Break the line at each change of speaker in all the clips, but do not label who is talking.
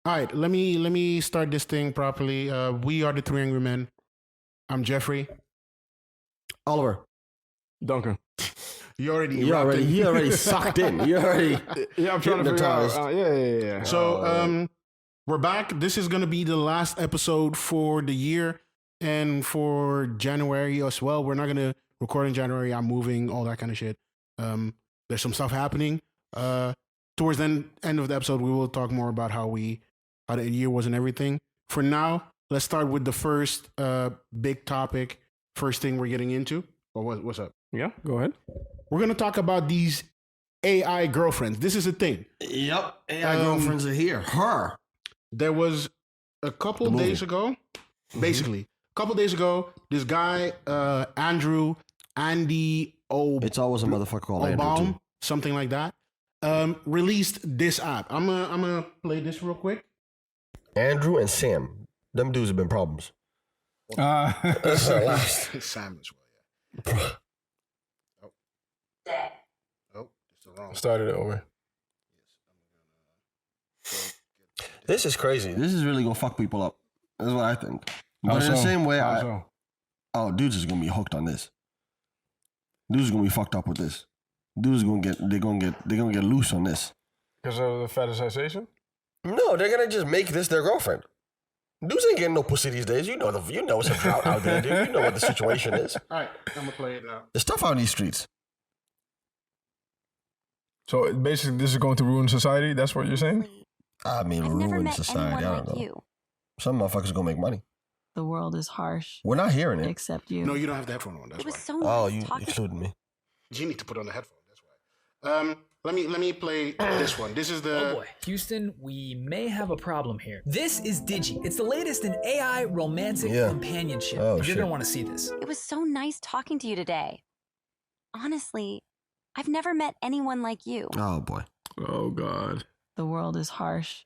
All right, let me start this thing properly. We are the Three Angry Men. I'm Jeffrey.
Oliver.
Duncan.
You already
He already sucked in. You already
Yeah, I'm trying to figure out.
hypnotized.
Yeah.
So we're back. This is gonna be the last episode for the year and for January as well. We're not gonna record in January. I'm moving, all that kind of shit. There's some stuff happening. Towards the end of the episode, we will talk more about how the year was and everything. For now, let's start with the first big topic. First thing we're getting into. What's up?
Yeah, go ahead.
We're gonna talk about these AI girlfriends. This is a thing.
Yep. AI girlfriends are here. Her.
There was a couple days ago, basically, a couple days ago, this guy, Andy
It's always a motherfucker called Andrew, too.
something like that, released this app. I'm gonna play this real quick.
Andrew and Sam. Them dudes have been problems. This is our last.
Sam as well, yeah. Oh, it's the wrong.
Started it over.
This is crazy. This is really gonna fuck people up. That's what I think. But in the same way, dudes is gonna be hooked on this. Dudes is gonna be fucked up with this. Dudes is they're gonna get loose on this.
Because of the fetishization?
No, they're gonna just make this their girlfriend. Dudes ain't getting no pussy these days. You know it's a drought out there, dude. You know what the situation is.
All right, I'm gonna play it now.
There's stuff out in these streets.
So basically, this is going to ruin society? That's what you're saying?
I mean,
I've never
ruin
met
society.
anyone
I don't
like
know.
you.
Some motherfuckers are gonna make money.
The world is harsh,
We're not hearing it.
except you.
No, you don't have the headphone on. That's
It was
why.
so
Oh,
nice
you
talking.
included me.
You need to put on the headphone. That's why. Let me play this one. This is the.
Oh boy, Houston, we may have a problem here. This is Digi. It's the latest in AI romantic companionship.
Oh,
You're
shit.
gonna want to see this.
It was so nice talking to you today. Honestly, I've never met anyone like you.
Oh boy.
Oh, God.
The world is harsh,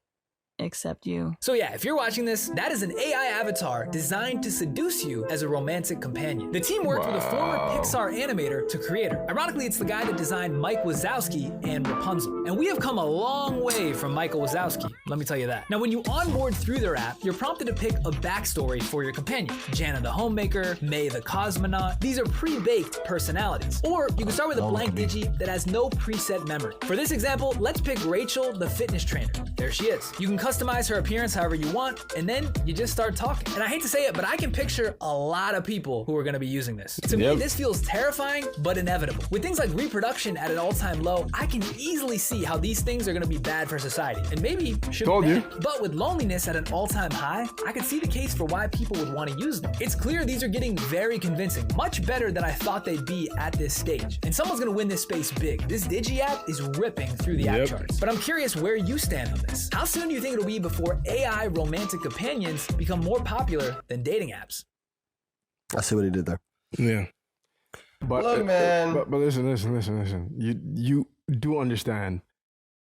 except you.
So yeah, if you're watching this, that is an AI avatar designed to seduce you as a romantic companion. The team worked with a former Pixar animator to create her. Ironically, it's the guy that designed Mike Wazowski and Rapunzel. And we have come a long way from Michael Wazowski, let me tell you that. Now, when you onboard through their app, you're prompted to pick a backstory for your companion. Jana the homemaker, May the cosmonaut. These are pre-baked personalities. Or you can start with a blank Digi that has no preset memory. For this example, let's pick Rachel, the fitness trainer. There she is. You can customize her appearance however you want, and then you just start talking. And I hate to say it, but I can picture a lot of people who are gonna be using this. To me, this feels terrifying, but inevitable. With things like reproduction at an all-time low, I can easily see how these things are gonna be bad for society, and maybe should be banned. But with loneliness at an all-time high, I can see the case for why people would wanna use them. It's clear these are getting very convincing, much better than I thought they'd be at this stage. And someone's gonna win this space big. This Digi app is ripping through the app charts. But I'm curious where you stand on this. How soon do you think it'll be before AI romantic companions become more popular than dating apps?
I see what he did there.
Yeah. But,
Look, man.
But listen. You do understand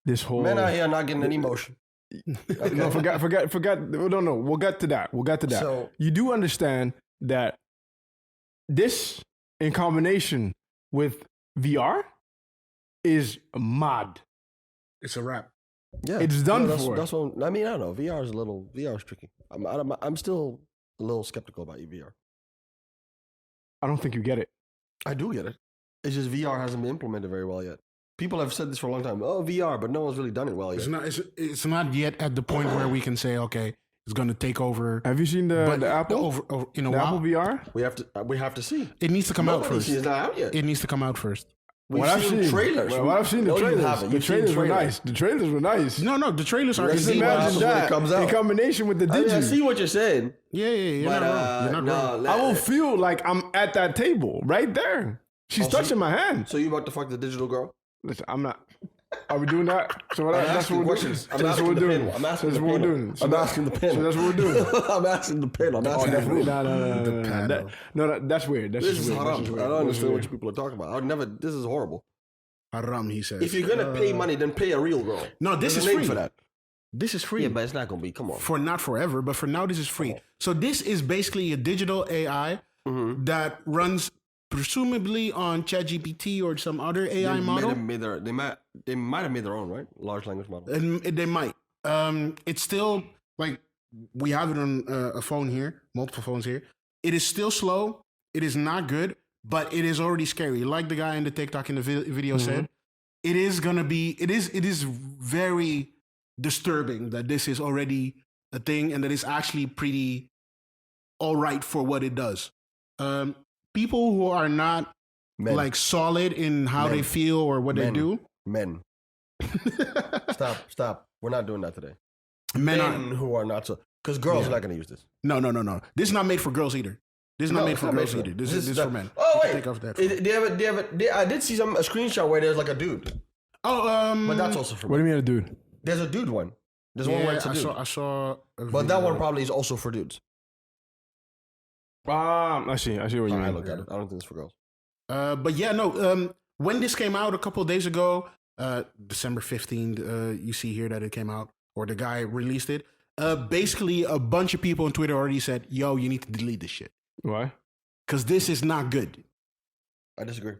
this whole...
Men out here not getting any motion.
No, forget. No, we'll get to that.
So-
You do understand that this, in combination with VR, is mad.
It's a wrap.
Yeah,
It's done
that's,
for.
That's what I mean. I don't know. VR is tricky. I'm still a little skeptical about VR.
I don't think you get it.
I do get it. It's just VR hasn't been implemented very well yet. People have said this for a long time. Oh, VR, but no one's really done it well yet.
It's not yet at the point where we can say, okay, it's going to take over.
Have you seen the Apple?
In a
The
while,
Apple VR?
We have to see.
it needs to come out
Nobody
first.
sees that out yet.
It needs to come out first.
We've seen trailers.
What I've seen, the
No, you
trailers.
haven't.
The
You've seen
trailers were
trailers.
nice. The trailers were nice.
No, the trailers are
Let's
indeed.
imagine
Imagine
when it
that
comes
in
out.
combination with the
I mean, I
Digi.
see what you're saying.
Yeah, you're
But,
not wrong. You're not wrong.
I will feel like I'm at that table right there. She's touching my hand.
So you about to fuck the digital girl?
Listen, I'm not. Are we doing that? So
I'm
that's
asking
what we're doing.
questions.
So that's what we're doing.
I'm asking
That's
the
what we're
panel.
doing.
I'm asking the panel.
So that's what we're doing.
I'm asking the panel. I'm
Oh,
asking the
definitely.
room.
No. That's weird. That's
This
just
is
weird.
haram.
That's just
I
weird.
don't
That's
understand what
weird.
you people are talking about. I would never. This is horrible.
Haram, he says.
If you're gonna pay money, then pay a real girl.
No, this
There's
is
a name
free.
for that.
This is free.
Yeah, but it's not gonna be. Come on.
For not forever, but for now, this is free. So this is basically a digital AI that runs presumably on ChatGPT or some other AI model.
They might have made their own, right? Large language model.
And they might. It's still like we have it on a phone here, multiple phones here. It is still slow. It is not good, but it is already scary. Like the guy in the TikTok in the video said, it is gonna be. It is very disturbing that this is already a thing and that it's actually pretty all right for what it does. People who are not like solid in how they feel or what they do.
Men. Stop. We're not doing that today.
Men
who are not so, because girls are not going to use this.
No. This is not made for girls either. This is not made for girls either. This is for men.
Oh wait, I did see a screenshot where there's like a dude. But that's also for.
What do you mean a dude?
There's a dude one. There's one where it's a dude.
I saw.
But that one probably is also for dudes.
I see what you mean.
I looked at it. I don't think it's for girls.
But yeah, no. When this came out a couple of days ago, December 15th, you see here that it came out, or the guy released it. Basically, a bunch of people on Twitter already said, "Yo, you need to delete this shit."
Why?
Because this is not good.
I disagree.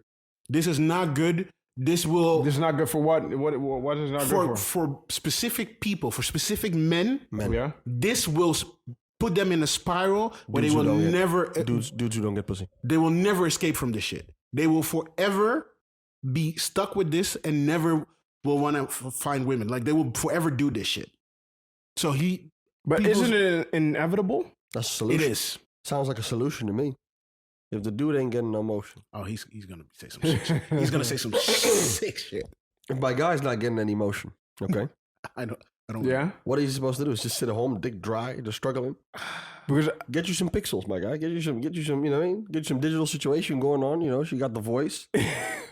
This is not good. This is
not good for what? What is not good for?
For specific people, for specific men.
Yeah.
This will put them in a spiral where
dudes
they will never.
Dudes who don't get pussy.
They will never escape from this shit. They will forever be stuck with this and never will want to find women. Like they will forever do this shit. So
But isn't it inevitable?
That's a solution.
It is.
Sounds like a solution to me. If the dude ain't getting no motion.
Oh, he's gonna say some shit. He's gonna say some sick shit.
If my guy's not getting any motion, okay?
I don't.
Yeah.
What are you supposed to do? Is just sit at home, dick dry, just struggling?
Because
get you some pixels, my guy. Get you some. You know what I mean? Get you some digital situation going on. You know, she got the voice. You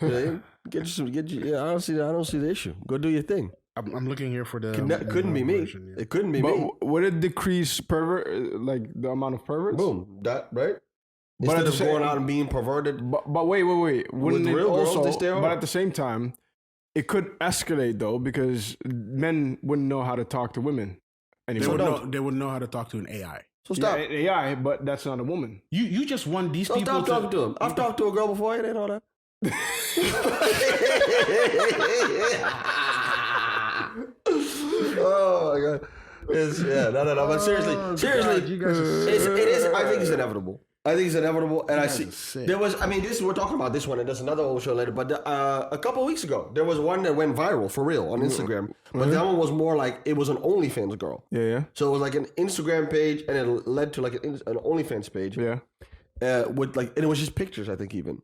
know, get you some. Yeah, I don't see the issue. Go do your thing.
I'm looking here for the.
Couldn't be me.
Version, yeah.
It couldn't be me.
Would it decrease like the amount of perverts?
Boom. That right.
But
Instead of going out and being perverted.
But wait. Wouldn't
with
it
real
also?
girls, they stay
But at the same time, it could escalate though because men wouldn't know how to talk to women anymore.
They would know how to talk to an AI.
So stop.
Yeah, AI, but that's not a woman.
You just want these people.
Stop talking to them. I've talked to a girl before. It ain't all that. Oh my god. No. But seriously, it is. I think it's inevitable. And I see there was. I mean, we're talking about this one, and there's another one we'll show later. But a couple of weeks ago, there was one that went viral for real on Instagram. But that one was more like it was an OnlyFans girl.
Yeah.
So it was like an Instagram page, and it led to like an OnlyFans page.
Yeah.
With like, and it was just pictures, I think even,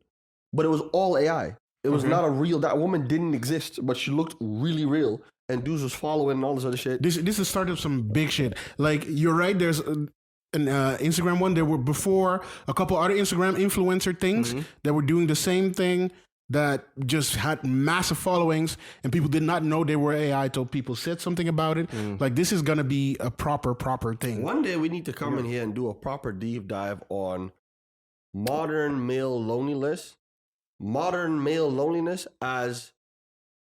but it was all AI. It was not a real. That woman didn't exist, but she looked really real. And dudes was following and all this other shit.
This is the start of some big shit. Like, you're right, there's an Instagram one. There were before a couple other Instagram influencer things that were doing the same thing that just had massive followings and people did not know they were AI until people said something about it. Like, this is going to be a proper thing.
One day we need to come in here and do a proper deep dive on modern male loneliness. Modern male loneliness as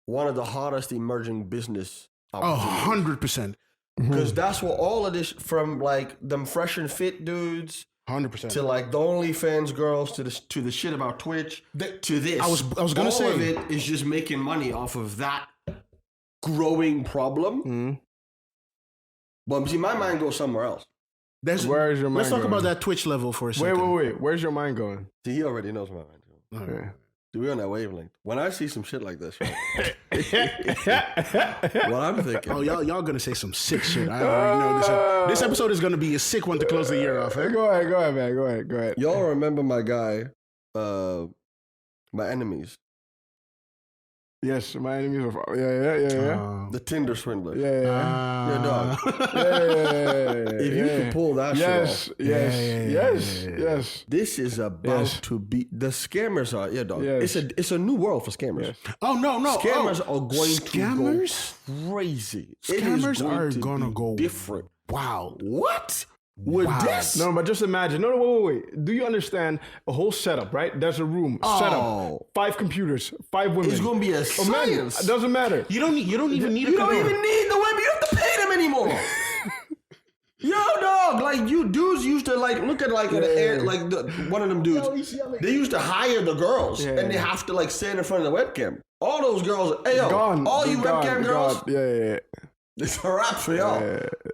one of the hottest emerging business opportunities.
100%.
Because that's what all of this, from like them fresh and fit dudes
100%.
to like the OnlyFans girls to the shit about Twitch to this.
I was gonna say
all of it is just making money off of that growing problem. But see, my mind goes somewhere else.
Where is your mind
Let's talk
going?
about that Twitch level for a second.
Wait. Where's your mind going?
See, he already knows my mind goes.
Okay.
Dude, we're on that wavelength. When I see some shit like this, right? What I'm thinking.
Oh, y'all gonna say some sick shit. I already know this episode is gonna be a sick one to close the year off. Eh?
Go ahead, man. Go ahead.
Y'all remember my guy, my enemies?
Yes, my enemies are. Yeah.
The Tinder swindler.
Yeah.
Dog. If you can pull that shit off.
Yes.
This is about to be the scammers are dog.
Yes.
It's a new world for scammers.
Yes.
Oh no.
Scammers are going to go crazy.
Scammers are gonna go
different.
Wow.
What? With this?
No, but just imagine. No, wait. Do you understand a whole setup, right? There's a room, setup, 5 computers, 5 women.
It's gonna be a science.
It doesn't matter.
You don't even need.
You don't even need the women. You have to pay them anymore. Yo, dog, like you dudes used to like look at like one of them dudes. They used to hire the girls and they have to like stand in front of the webcam. All those girls, hey yo, all you webcam girls, It's a wrap for y'all.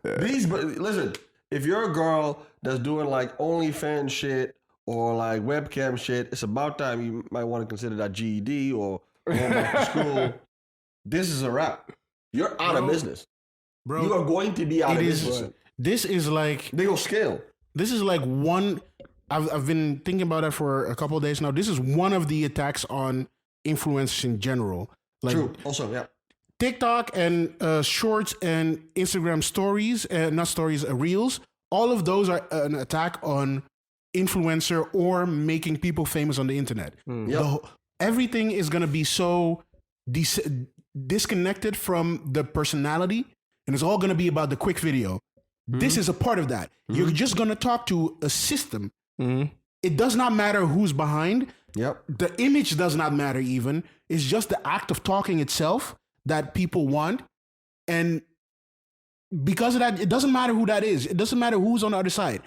Listen, if you're a girl that's doing like OnlyFans shit or like webcam shit, it's about time you might want to consider that GED or going back to school. This is a wrap. You're out of business.
Bro,
you are going to be out of business.
This is like...
They go scale.
This is like one... I've been thinking about it for a couple of days now. This is one of the attacks on influencers in general. Like,
True. Also, yeah.
TikTok and shorts and Instagram stories, not stories, reels. All of those are an attack on influencer or making people famous on the internet. Everything is going to be so disconnected from the personality, and it's all going to be about the quick video. This is a part of that. You're just going to talk to a system. It does not matter who's behind. The image does not matter even. It's just the act of talking itself that people want. And because of that, it doesn't matter who that is. It doesn't matter who's on the other side.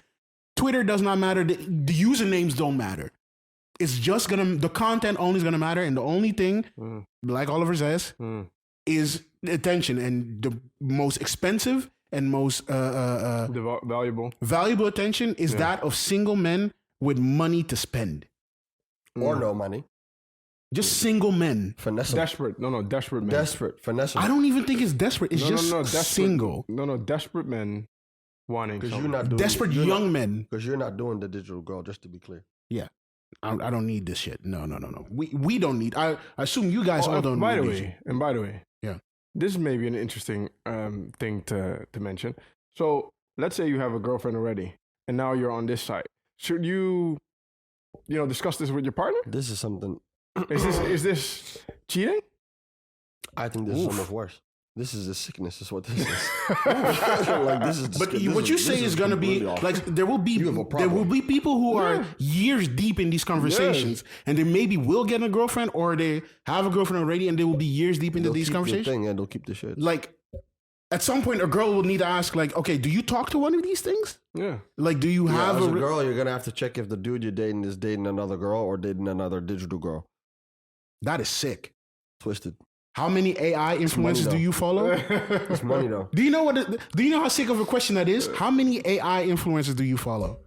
Twitter does not matter. The usernames don't matter. It's just the content only is gonna matter. And the only thing, like Oliver says, is attention. And the most expensive and most valuable attention is that of single men with money to spend.
Or no money.
Just single men.
Finesse. Desperate. No, desperate men.
Desperate. Finesse.
I don't even think it's desperate. It's desperate, single.
Desperate men wanting.
Because you're not doing
desperate young men.
Because you're not doing the digital girl, just to be clear.
Yeah. I don't need this shit. No. We don't need. I assume you guys all don't need this shit.
And by the way,
yeah,
this may be an interesting thing to mention. So let's say you have a girlfriend already, and now you're on this side. Should you discuss this with your partner?
This is something.
Is this cheating?
I think this is so much worse. This is a sickness. Is what this is. Like this is.
But what you say is going to be really like there will be people who are years deep in these conversations, and they maybe will get a girlfriend or they have a girlfriend already, and they will be years deep into these conversations.
They'll keep the shit.
Like at some point, a girl will need to ask, like, okay, do you talk to one of these things?
Yeah.
Like, do you have
as a girl? You're gonna have to check if the dude you're dating is dating another girl or dating another digital girl.
That is sick.
Twisted.
How many AI influencers do you follow?
It's money though.
Do you know how sick of a question that is? How many AI influencers do you follow?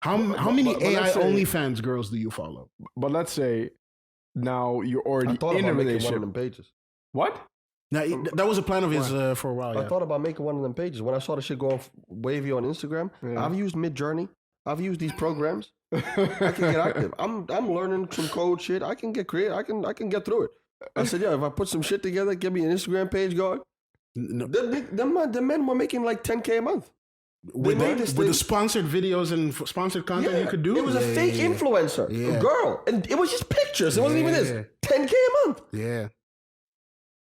How many AI OnlyFans girls do you follow?
But let's say now you're already in a relationship.
One of them pages.
What?
Now, that was a plan of his for a while.
I thought about making one of them pages. When I saw the shit going wavy on Instagram, I've used Midjourney. I've used these programs. I can get active. I'm learning some code shit. I can get creative. I can get through it. I said, if I put some shit together, give me an Instagram page going. No. The men were making like $10K a month.
With the sponsored videos and sponsored content you could do?
It was a fake influencer, a girl. And it was just pictures. It wasn't even this. $10K a month.
Yeah.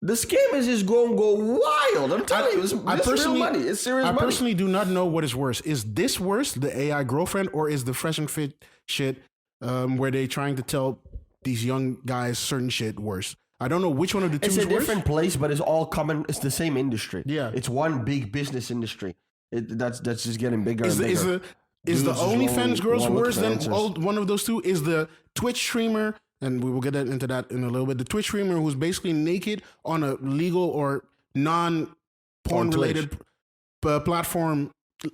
The scam is just going to go wild. I'm telling you, it's real money. It's serious money.
I personally do not know what is worse. Is this worse, the AI girlfriend, or is the fresh and fit shit where they trying to tell these young guys certain shit worse? I don't know which one of the two is worse. It's a different
place, but it's all common. It's the same industry.
Yeah.
It's one big business industry. That's just getting bigger and bigger.
Is the OnlyFans girls worse than one of those two? Is the Twitch streamer, and we will get into that in a little bit, the Twitch streamer who's basically naked on a legal or non-porn related platform,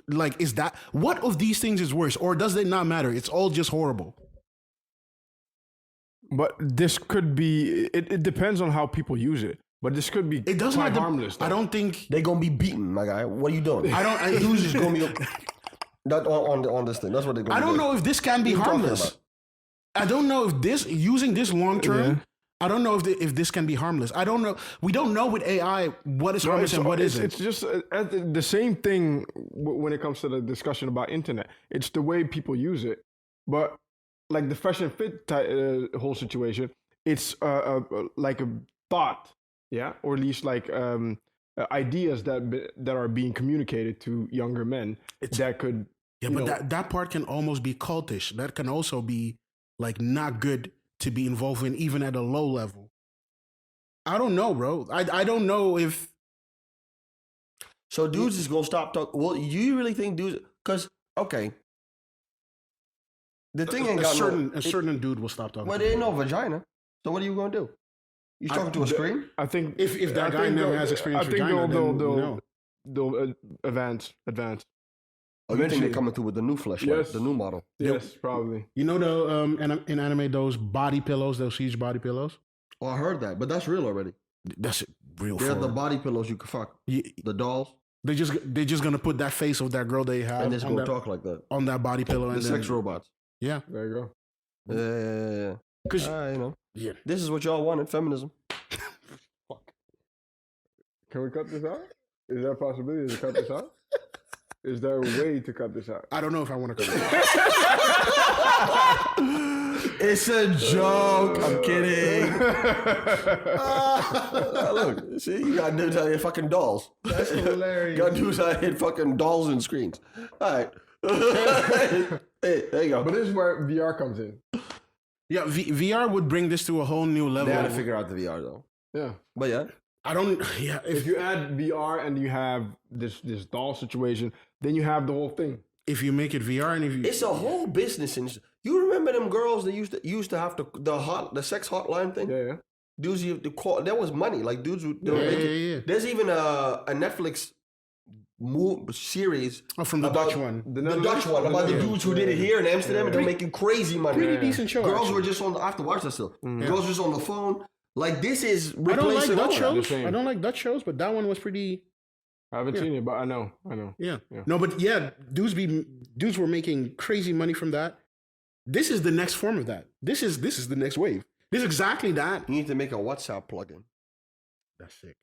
like, is that, what of these things is worse? Or does it not matter? It's all just horrible.
But this could be, it depends on how people use it. But this could be quite harmless.
I don't think
they're gonna be beaten, my guy. What are you doing? Dude's just gonna be that on this thing. That's what they're gonna.
I don't know if this can be harmless. I don't know if using this long term. Yeah. I don't know if this can be harmless. I don't know. We don't know with AI what is harmless and what isn't.
It's just the same thing when it comes to the discussion about internet. It's the way people use it. But like the fresh and fit whole situation, it's like a thought. Yeah, or at least like ideas that are being communicated to younger men that could.
Yeah, but that part can almost be cultish. That can also be like not good to be involved in, even at a low level. I don't know, bro. I don't know if.
So dudes is gonna stop talking. Well, you really think dudes? Because okay, the thing ain't got
a certain dude will stop talking.
Well, there ain't no vagina. So what are you gonna do? You talking to a screen?
I think
if that guy never has experience with vagina, no.
advanced.
Oh, you think they're coming through with the new flashlight,
Yes.
the new model?
Yes, probably.
You know in anime those body pillows, those huge body pillows.
Oh, I heard that, but that's real already.
That's real.
They're the body pillows you can fuck. The dolls.
They're just gonna put that face of that girl they have
And just go talk like that.
on that body pillow.
The
And
sex
then,
robots.
yeah,
There you go.
Yeah.
because
Yeah. This is what y'all wanted, feminism.
Can we cut this out? Is there a possibility to cut this out? Is there a way to cut this out?
I don't know if I want to cut it.
It's a joke. I'm kidding. Look, see, you got dudes out here fucking dolls.
That's hilarious.
Got dudes out here fucking dolls and screens. All right. Hey, there you go.
But this is where VR comes in.
Yeah, VR would bring this to a whole new level.
They had to figure out the VR though.
Yeah.
But yeah.
I don't. Yeah,
If you add VR and you have this doll situation, then you have the whole thing.
if you make it VR and if you
It's a whole business. And you remember them girls that used to have the sex hotline thing?
Yeah.
Dudes, you to call. There was money. Like dudes would.
Yeah.
There's even a Netflix series
from the
about
Dutch one.
The Dutch one about the dudes who did it here in Amsterdam and they're making crazy money.
Pretty decent show.
Girls
actually.
were just on. I have to watch that still. Girls were just on the phone. Like this is
I don't like
replacing
Dutch
all that.
shows. I don't like Dutch shows, but that one was pretty.
I haven't seen it, but I know.
Yeah. No, but yeah, dudes were making crazy money from that. This is the next form of that. This is the next wave. This is exactly that.
You need to make a WhatsApp plugin.
That's sick.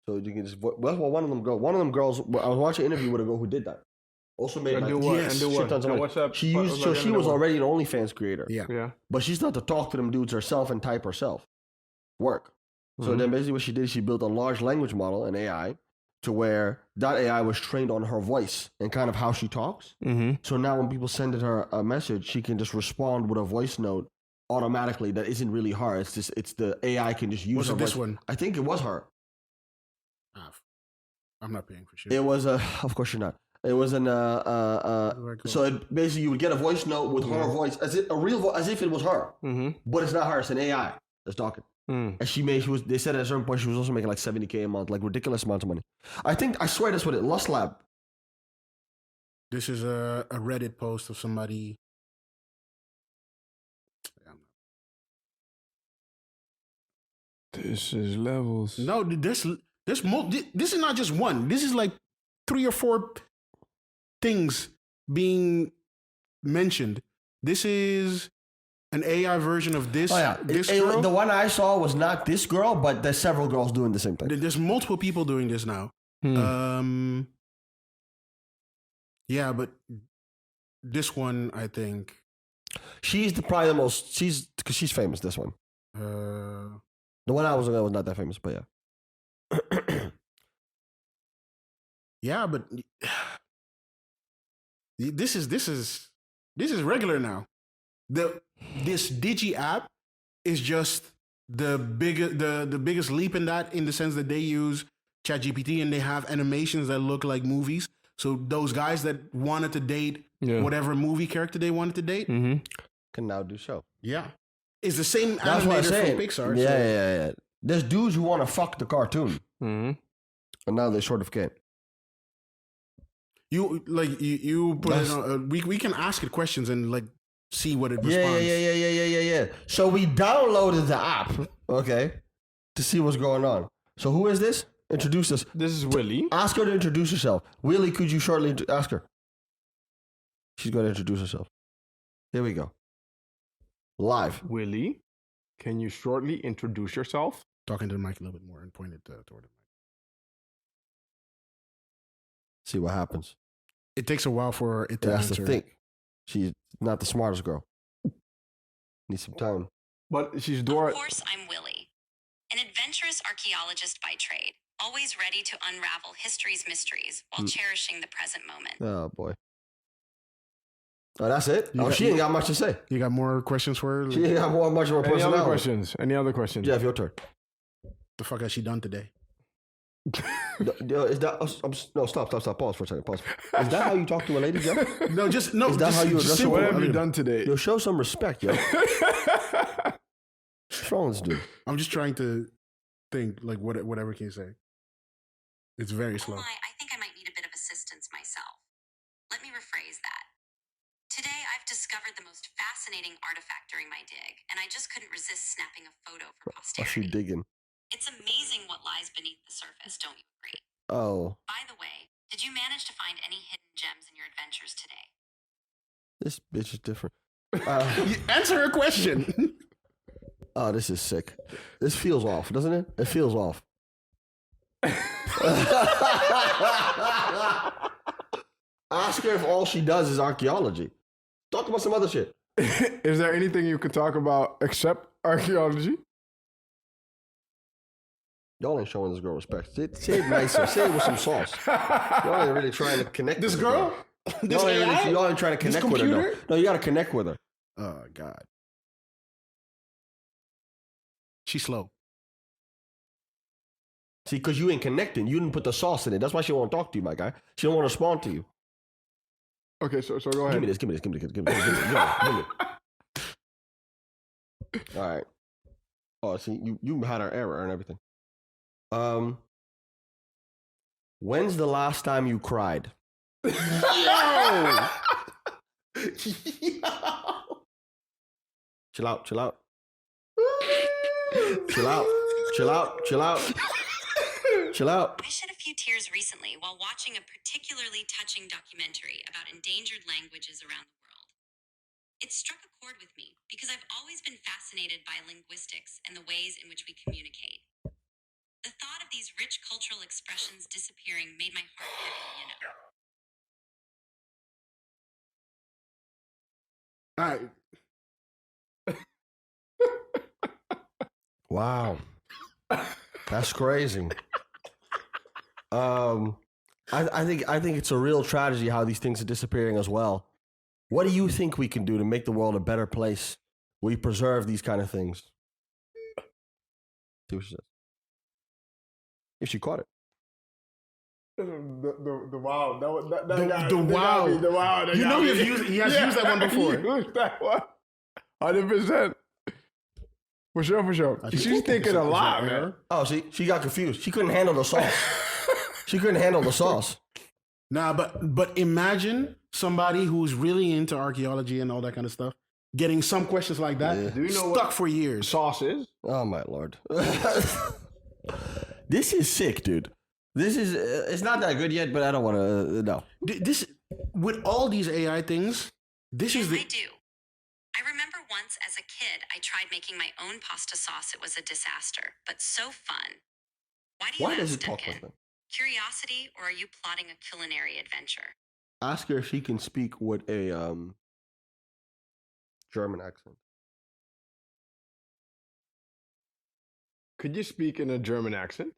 So you can just. Well, one of them girls. I was watching an interview with a girl who did that. Also made
And
like
do what?
yes,
And do
shit
what?
tons of
And
money.
WhatsApp.
She used. So she was already an OnlyFans creator.
Yeah.
Yeah.
But she's not to talk to them dudes herself and type herself. Work. So then basically what she did, she built a large language model, an AI, to where that AI was trained on her voice and kind of how she talks.
Mm-hmm.
So now when people send her a message, she can just respond with a voice note automatically that isn't really her. It's the AI can just use
Was
her
it this
voice.
one?
I think it was her.
I'm not paying for shit.
It was a, of course you're not. It was an, so it, basically you would get a voice note with her voice, as if it was her.
Mm-hmm.
But it's not her, it's an AI that's talking.
Mm.
And they said at a certain point she was also making like $70K a month, like ridiculous amounts of money. I swear that's what it, Lust Lab.
This is a Reddit post of somebody.
This is levels.
No, this is not just one. This is like 3 or 4 things being mentioned. This is an AI version of this.
Oh yeah,
this girl.
the one I saw was not this girl, but there's several girls doing the same thing.
There's multiple people doing this now. Yeah, but this one, I think.
She's probably the most. Because she's famous. This one. The one I was looking at was not that famous, but yeah.
Yeah, but this is regular now. This Digi app is just the biggest leap in that, in the sense that they use ChatGPT and they have animations that look like movies. So those guys that wanted to date whatever movie character they wanted to date
Can now do so.
Yeah, it's the same
That's what I'm
animator
saying.
from Pixar.
Yeah. There's dudes who want to fuck the cartoon, and now they sort of can't.
You put it on, we can ask it questions and like see what it responds.
Yeah. So we downloaded the app, okay, to see what's going on. So who is this? Introduce us.
This is Willie.
Ask her to introduce herself. Willie, could you shortly ask her? She's going to introduce herself. Here we go. Live.
Willie, can you shortly introduce yourself?
Talking to the mic a little bit more and point it toward the mic.
See what happens.
It takes a while for it to
That's
answer.
the thing. She's not the smartest girl. Needs some time.
But she's Dora.
Of course, I'm Willie, an adventurous archaeologist by trade, always ready to unravel history's mysteries while cherishing the present moment.
Oh, boy. Oh, that's it? She ain't got much to say.
You got more questions for her?
She ain't got much of a
Any
personality.
other questions? Any other questions?
Jeff, your turn.
The fuck has she done today?
Is that... no, stop. Pause for a second. Pause. Is that how you talk to a lady, Jeff?
No.
Is that how you address her?
What have you done today?
Yo, show some respect, yo. What's wrong with this dude?
I'm just trying to think, like, whatever can you say? It's very slow.
Oh my, I think I might need a bit of assistance myself. Let me rephrase that. Today, I've discovered the most fascinating artifact during my dig, and I just couldn't resist snapping a photo for
What's she
posterity.
digging?
It's amazing what lies beneath the surface, don't you agree?
Oh.
By the way, did you manage to find any hidden gems in your adventures today?
This bitch is different.
Answer her question.
Oh, this is sick. This feels off, doesn't it? It feels off. Ask her if all she does is archaeology. Talk about some other shit.
Is there anything you could talk about except archaeology?
Y'all ain't showing this girl respect. Say it nicer. Say it with some sauce. Y'all ain't really trying to connect
This
with
girl?
her.
This AI?
Y'all ain't trying to connect with her, though. No, you got to connect with her.
Oh, God. She's slow.
See, because you ain't connecting. You didn't put the sauce in it. That's why she won't talk to you, my guy. She don't want to respond to you.
Okay, so go ahead.
Give me this. Give me. All right. Oh, see, you had our error and everything. When's the last time you cried?
Yo!
Chill out. Chill out.
I shed a few tears recently while watching a particularly touching documentary about endangered languages around the world. It struck a chord with me because I've always been fascinated by linguistics and the ways in which we communicate. The thought of these rich cultural expressions disappearing made my heart heavy, you know.
All right.
Wow. That's crazy. I think it's a real tragedy how these things are disappearing as well. What do you think we can do to make the world a better place? We preserve these kind of things. See what she says. If she caught it.
The wow.
The wow.
The wow.
You know he has used that one before.
He used that one. 100%. For sure. She's thinking a lot, man.
Oh, see, she got confused. She couldn't handle the sauce.
Nah, but imagine somebody who's really into archaeology and all that kind of stuff getting some questions like that.
Yeah.
Do you know
stuck
what
for years.
sauce is?
Oh my Lord. This is sick, dude. This is it's not that good yet, but I don't want to no.
This with all these AI things, this is the
I do. I remember once as a kid, I tried making my own pasta sauce. It was a disaster, but so fun. Why do you
Why does
ask,
it talk
Duncan?
like that?
Curiosity, or are you plotting a culinary adventure?
Ask her if she can speak with a German accent.
Could you speak in a German accent?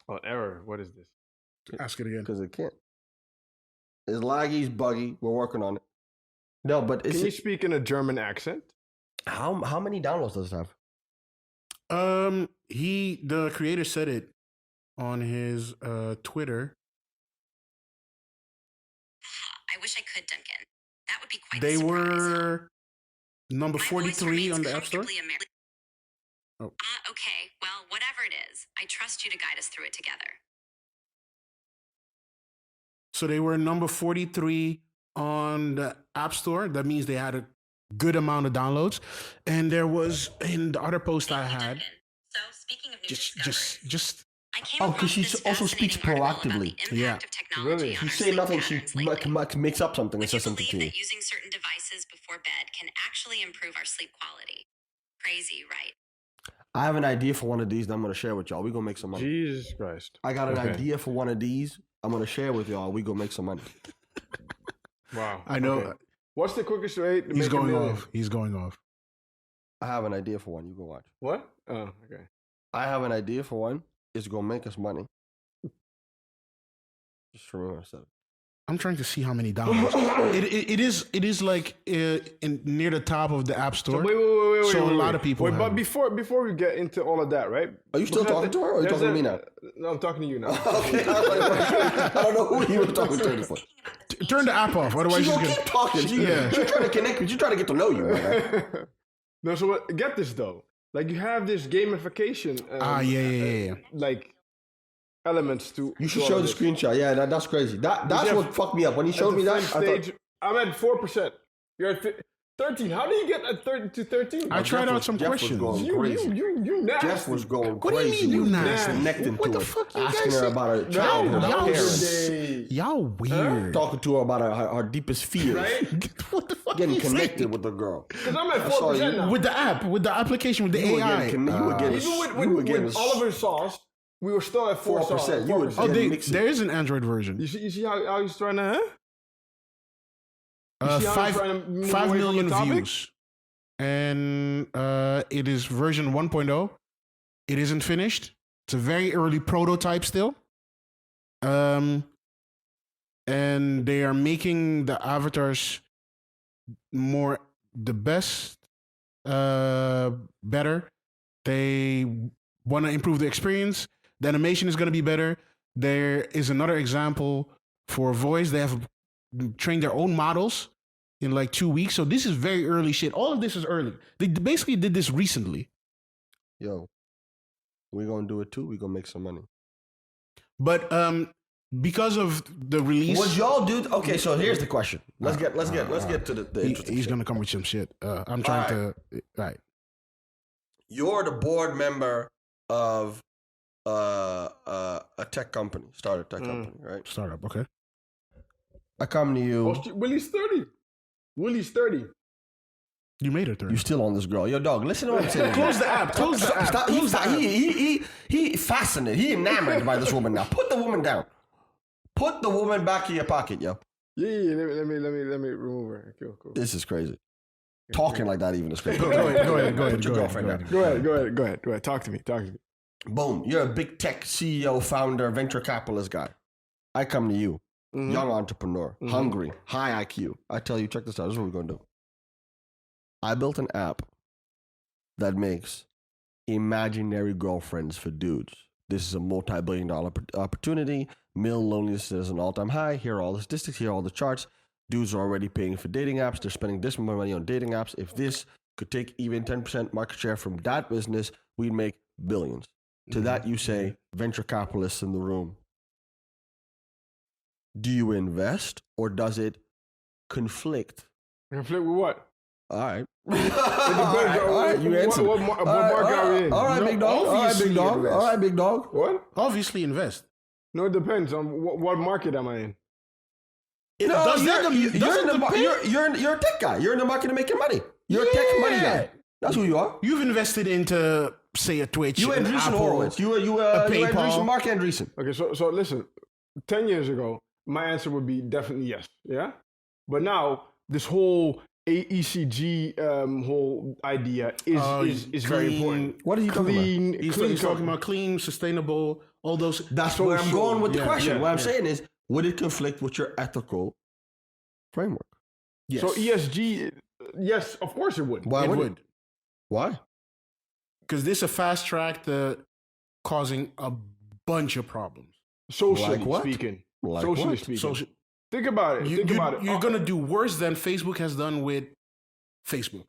Oh, error. What is this?
ask it again.
Because it can't. It's laggy, it's buggy. We're working on it. No, but
Can you speak in a German accent?
how many downloads does it have?
The creator said it on his Twitter.
I wish I could, Duncan. That would be quite
They
a surprise.
were number
My voice
43
remains
on the App Store.
comfortably Ameri-
Oh.
Okay. Well, whatever it is, I trust you to guide us through it together.
So they were number 43 on the App Store. That means they had a good amount of downloads. And there was in the other post I
Thank you,
had,
Duncan. So, speaking of new discoveries,
just
I came
Oh,
across
'cause she
this
also speaks
fascinating article about
proactively.
the impact
Yeah.
of technology
Really?
on
She
our
say
sleep
nothing, she
patterns lately.
makes up something and
Would you
says something
believe
to you.
that using certain devices before bed can actually improve our sleep quality? Crazy, right?
I have an idea for one of these that I'm going to share with y'all. We're going to make some money.
Jesus Christ.
I got an
Okay.
idea for one of these. I'm going to share with y'all. We're going to make some money.
Wow.
I know
Okay. What's the quickest way to
he's
make
going
$1 million?
off. He's going off.
I have an idea for one. You go watch.
What? Oh, okay.
I have an idea for one. It's going to make us money. Just remember I said it.
I'm trying to see how many downloads. it is like near the top of the App Store.
So wait.
So a lot of people
Wait,
have
but
it.
before we get into all of that, right?
Are you still
Because
talking to her or are you
there's
talking to me now?
No, I'm talking to you now.
Okay. I don't know who you were talking to before.
Thinking about this
Turn the app off, otherwise
She's
she's
going to
gonna.
keep talking.
Yeah.
She's trying to connect with you. She's trying to get to know you. Man.
No, so what, get this though. Like you have this gamification.
Yeah.
Like elements to.
You should
to
show
all
the
this.
screenshot. Yeah, that's crazy. That's what fucked me up when he showed me that.
I'm at 4%. You're at 13. How do you get to 13?
I tried out some questions.
You nasty.
Jeff was going
What do you
crazy.
mean you nasty?
Connecting
What
to
the
it.
fuck you
Asking
guys
her
say?
about her childhood, her parents.
Y'all weird.
Talking to her about her deepest fears.
Right?
What the fuck
Getting
you
connected
saying?
with the girl.
Because I'm at
saw
4%
you.
now.
With the application, with the
You were
AI.
getting- you were getting-
Even with Oliver Sauce, we were still at
4%. You were
4%.
there is an Android version.
You see how he's trying to, You see how he's trying to move
5
away from
million
the topic?
views. And it is version 1.0. It isn't finished. It's a very early prototype still. And they are making the avatars better. They want to improve the experience. The animation is going to be better. There is another example for voice. They have trained their own models in like 2 weeks. So this is very early shit. All of this is early. They basically did this recently.
Yo, we're gonna do it too. We're gonna make some money.
But because of the release,
Would y'all do? Okay, so here's the question. Let's get to the interesting
he's
shit.
gonna come with some shit. I'm trying to. Right.
You're the board member of a tech company, started a tech company, right?
Startup. Okay.
I come to you.
Willie's 30. Willie's 30.
You made it 30.
You still on this girl? Yo, dog. Listen to what I'm saying.
Close the app. Close the app.
Stop. He fascinated. He enamored by this woman now. Put the woman down. Put the woman back in your pocket, yo.
Yeah. Let me remove her. Cool.
This is crazy. Talking like that even is crazy.
Go ahead.
Put your girlfriend down.
Go ahead. Talk to me.
Boom. You're a big tech CEO, founder, venture capitalist guy. I come to you, young entrepreneur, hungry, high IQ. I tell you, check this out. This is what we're going to do. I built an app that makes imaginary girlfriends for dudes. This is a multi-billion-dollar opportunity. Male loneliness is an all-time high. Here are all the statistics. Here are all the charts. Dudes are already paying for dating apps. They're spending this much money on dating apps. If this could take even 10% market share from that business, we'd make billions. To that you say, venture capitalists in the room. Do you invest or does it conflict?
Conflict with what?
All right.
All right.
You answered.
What market are we in?
All right, big dog. All right, big dog.
invest.
All right, big dog.
What?
Obviously invest.
No, it depends on what market am I in.
It
No,
doesn't
you're a tech guy. You're in the market of making money. You're a tech money guy. That's who you are.
You've invested into, say, a Twitch.
You
an
Andreessen
Apple.
Horowitz. You
PayPal.
Andreessen, Mark Andreessen.
Okay, so listen. 10 years ago, my answer would be definitely yes. Yeah, but now this whole ECG whole idea is very important.
What are you talking about?
He's talking about clean, sustainable, all those.
That's where I'm going with the question. What I'm
saying.
saying is, would it conflict with your ethical framework?
Yes.
So ESG, yes, of course it would.
Why
it
would it?
would.
Why?
Because this is a fast track to causing a bunch of problems.
Socially
Like what?
speaking.
Like
Socially
what?
speaking. Think about it. Think about it.
You're going to do worse than Facebook has done with Facebook.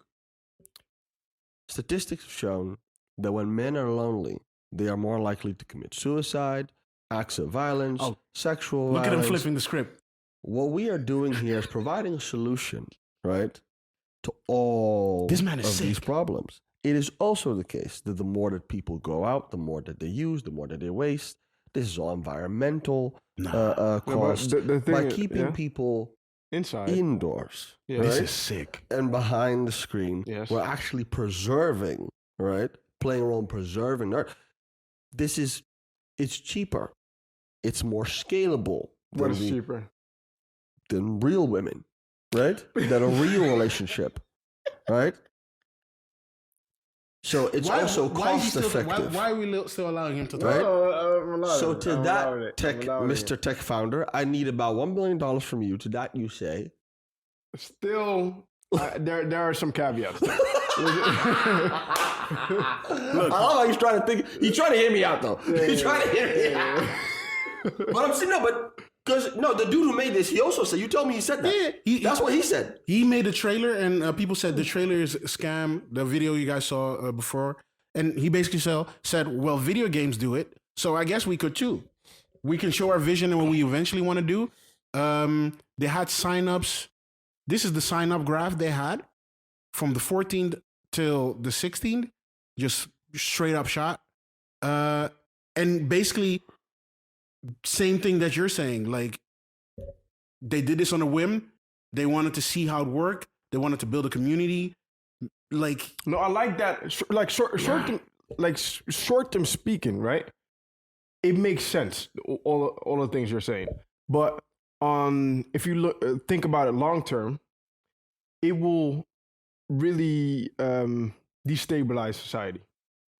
Statistics have shown that when men are lonely, they are more likely to commit suicide, acts of violence, sexual
Look
violence.
at him flipping the script.
What we are doing here is providing a solution, right, to all
This man is
of
sick.
these problems. It is also the case that the more that people go out, the more that they use, the more that they waste. This is all environmental cost.
the thing
by
is,
keeping people
inside.
indoors,
Yeah.
This
right?
is sick.
And behind the screen,
Yes.
we're actually preserving, right? Playing a role in preserving art. It's cheaper. It's more scalable
What is cheaper?
than real women, right? Than a real relationship, right? So it's also cost effective.
Why are we still allowing him to talk?
Right? So to that Mr. Tech founder, I need about $1 billion from you. To that you say,
Still, there are some caveats.
Look, I love how he's trying to think. He's trying to hear me out, though. He's trying to hear me out. But I'm saying, because the dude who made this, he also said, you told me he said that.
Yeah,
That's what he said.
He made a trailer, and people said the trailer is a scam. The video you guys saw before, And he basically said, well, video games do it, so I guess we could too. We can show our vision and what we eventually want to do. They had signups. This is the sign-up graph they had from the 14th till the 16th, just straight up shot. And basically, same thing that you're saying. Like, they did this on a whim. They wanted to see how it worked. They wanted to build a community. Like,
no, I like that. Like short term speaking, right? It makes sense. All the things you're saying, but if you think about it long term, it will really destabilize society.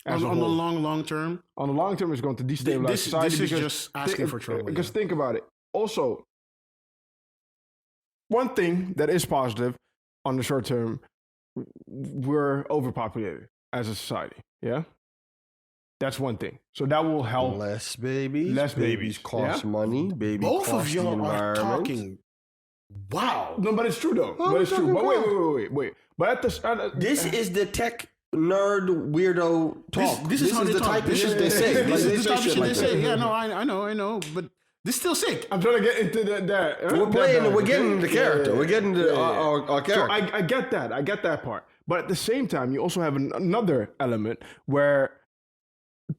On the long term?
On the long term, it's going to destabilize society.
This is just asking for trouble.
Because think about it. Also, one thing that is positive on the short term, we're overpopulated as a society. Yeah? That's one thing. So that will help.
Less babies cost money.
Both of y'all are talking. Wow.
No, but it's true though. But it's true. But wait. But at the
this is the tech nerd weirdo talk.
This is the type of shit they say. This is the type of shit they say. Yeah, no, I know. But this is still sick.
I'm trying to get into that.
We're getting into character. We're getting into our character.
So I get that. I get that part. But at the same time, you also have another element where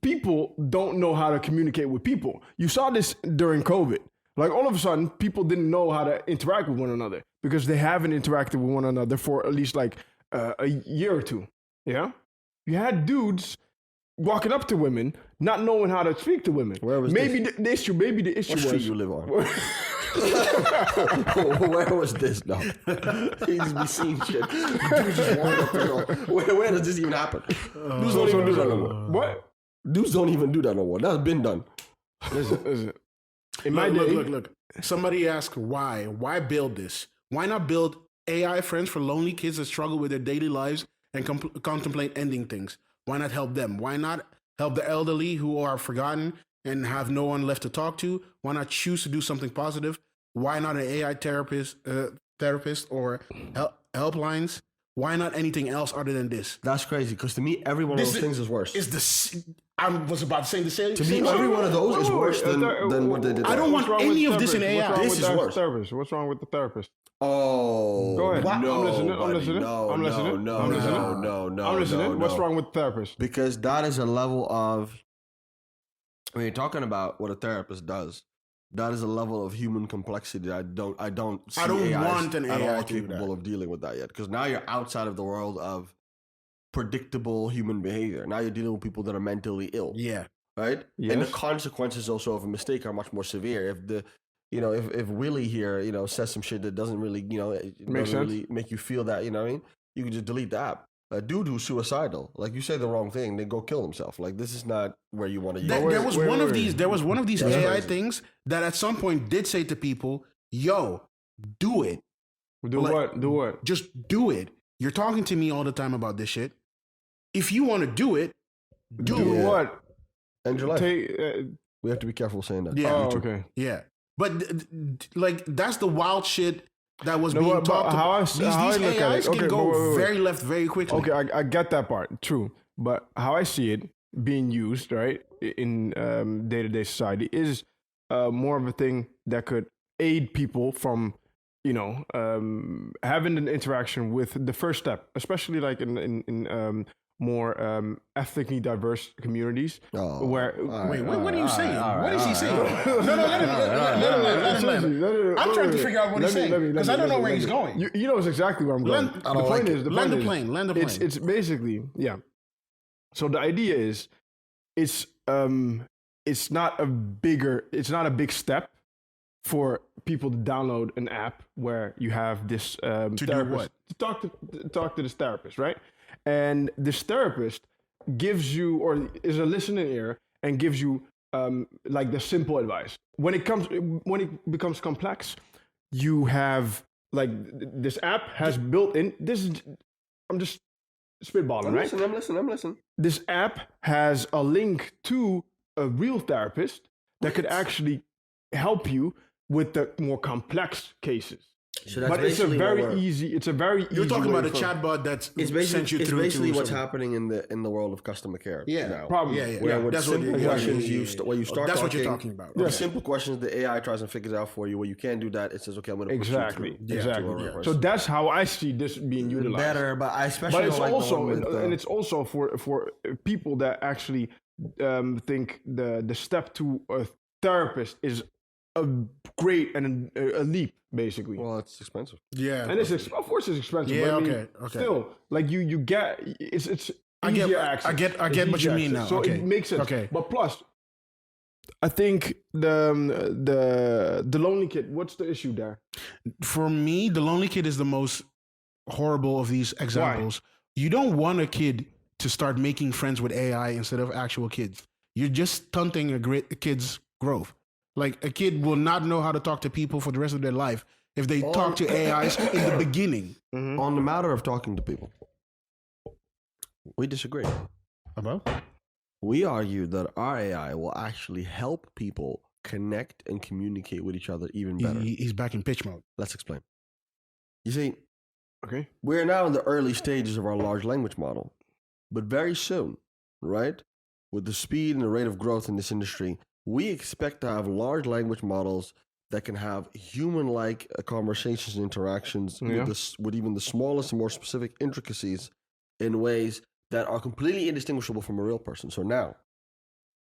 people don't know how to communicate with people. You saw this during COVID. Like, all of a sudden, people didn't know how to interact with one another because they haven't interacted with one another for at least like a year or two. Yeah? You had dudes walking up to women, not knowing how to speak to women.
Where was
maybe
this?
The issue
What street you live on? Where was this? No. He's be seeing shit. Dudes just walking up to where does this even happen? Dudes don't even do that no more.
What?
Dudes don't even do that no more. That's been done.
Listen. In my day,
look. Somebody asked why. Why build this? Why not build AI friends for lonely kids that struggle with their daily lives and contemplate ending things? Why not help them? Why not help the elderly who are forgotten and have no one left to talk to? Why not choose to do something positive? Why not an AI therapist or helplines? Why not anything else other than this?
That's crazy, because to me, every one of those things is worse.
I was about to say the same.
To me, every one of those is worse than what they did.
I don't want any of this in AI.
This is worse. What's wrong with the therapist?
Oh,
go ahead.
No,
I'm listening.
No.
What's wrong with the therapist?
Because that is a level of, when you're talking about what a therapist does, that is a level of human complexity that I don't
want an
at
AI
all capable of dealing with that yet. Because now you're outside of the world of predictable human behavior. Now you're dealing with people that are mentally ill.
Yeah.
Right?
Yes.
And the consequences also of a mistake are much more severe. If Willie here, says some shit that doesn't really, really make you feel that, you know what I mean? You can just delete the app. A dude who's suicidal, like, you say the wrong thing, they go kill himself. Like, this is not where you want to use.
There was one of these AI things that at some point did say to people, "Yo, do it.
Do what?
Just do it. You're talking to me all the time about this shit. If you want to do it, do it.
What?
End your life. We have to be careful saying that.
Yeah.
Okay.
Yeah. But like, that's the wild shit that was being talked about. These AIs can go very left very quickly.
Okay, I get that part. True. But how I see it being used, right, in day-to-day society is more of a thing that could aid people from, having an interaction with the first step, especially like in more ethnically diverse communities.
Wait, what are you saying? What is he saying? No, let him. I'm trying to figure out what he's saying because I don't know where he's going.
You know exactly where I'm going.
Land the plane.
It's basically, yeah. So the idea is, it's not a big step for people to download an app where you have this therapist to talk to this therapist, right? And this therapist gives you, or is a listening ear, and gives you like the simple advice. When it becomes complex, you have like this app has built in. I'm just spitballing, right?
I'm listening.
This app has a link to a real therapist that could actually help you with the more complex cases.
So that's
but it's a
basically
very easy. It's a very.
You're
easy
talking
way
about a
for-
chatbot that's
it's basically,
sent you
it's
through
basically
to
what's
someone.
happening in the world of customer care.
Yeah,
now.
Probably.
Yeah.
Where with
That's
simple
what
questions when you start
That's
talking,
what you're talking about.
with
Okay.
simple questions the AI tries and figures out for you. Where you can't do that, it says, okay, I'm going to
Exactly.
put you through.
Exactly.
Yeah.
So that's how I see this being utilized.
Better, but I especially
But it's
don't like the
also
one with the,
and it's also for people that actually think the step to a therapist is a great and a leap, basically.
well, it's expensive.
Yeah.
And of course it's expensive.
Yeah,
but I mean,
okay.
Still, like you get it's
I get-
easier
I
access.
get
It's
what you
easier
mean
access.
now.
So
Okay.
it makes sense.
Okay.
But plus, I think the lonely kid. What's the issue there?
For me, the lonely kid is the most horrible of these examples. You don't want a kid to start making friends with AI instead of actual kids. You're just stunting a kid's growth. Like a kid will not know how to talk to people for the rest of their life if they talk to AIs in the beginning.
On the matter of talking to people, we disagree.
About?
We argue that our AI will actually help people connect and communicate with each other even better.
He's back in pitch mode.
Let's explain. You see,
Okay.
we're now in the early stages of our large language model, but very soon, right? With the speed and the rate of growth in this industry, we expect to have large language models that can have human-like conversations and interactions with even the smallest and more specific intricacies in ways that are completely indistinguishable from a real person. So now,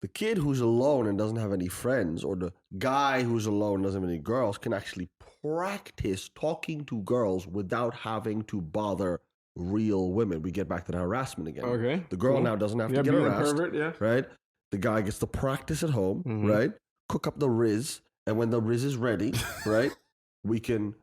the kid who's alone and doesn't have any friends, or the guy who's alone and doesn't have any girls, can actually practice talking to girls without having to bother real women. We get back to the harassment again.
Okay.
The girl
Cool.
now doesn't have to get
being a
harassed,
pervert, yeah.
right? The guy gets to practice at home,
Mhm.
right? Cook up the Riz, and when the Riz is ready, right, we can.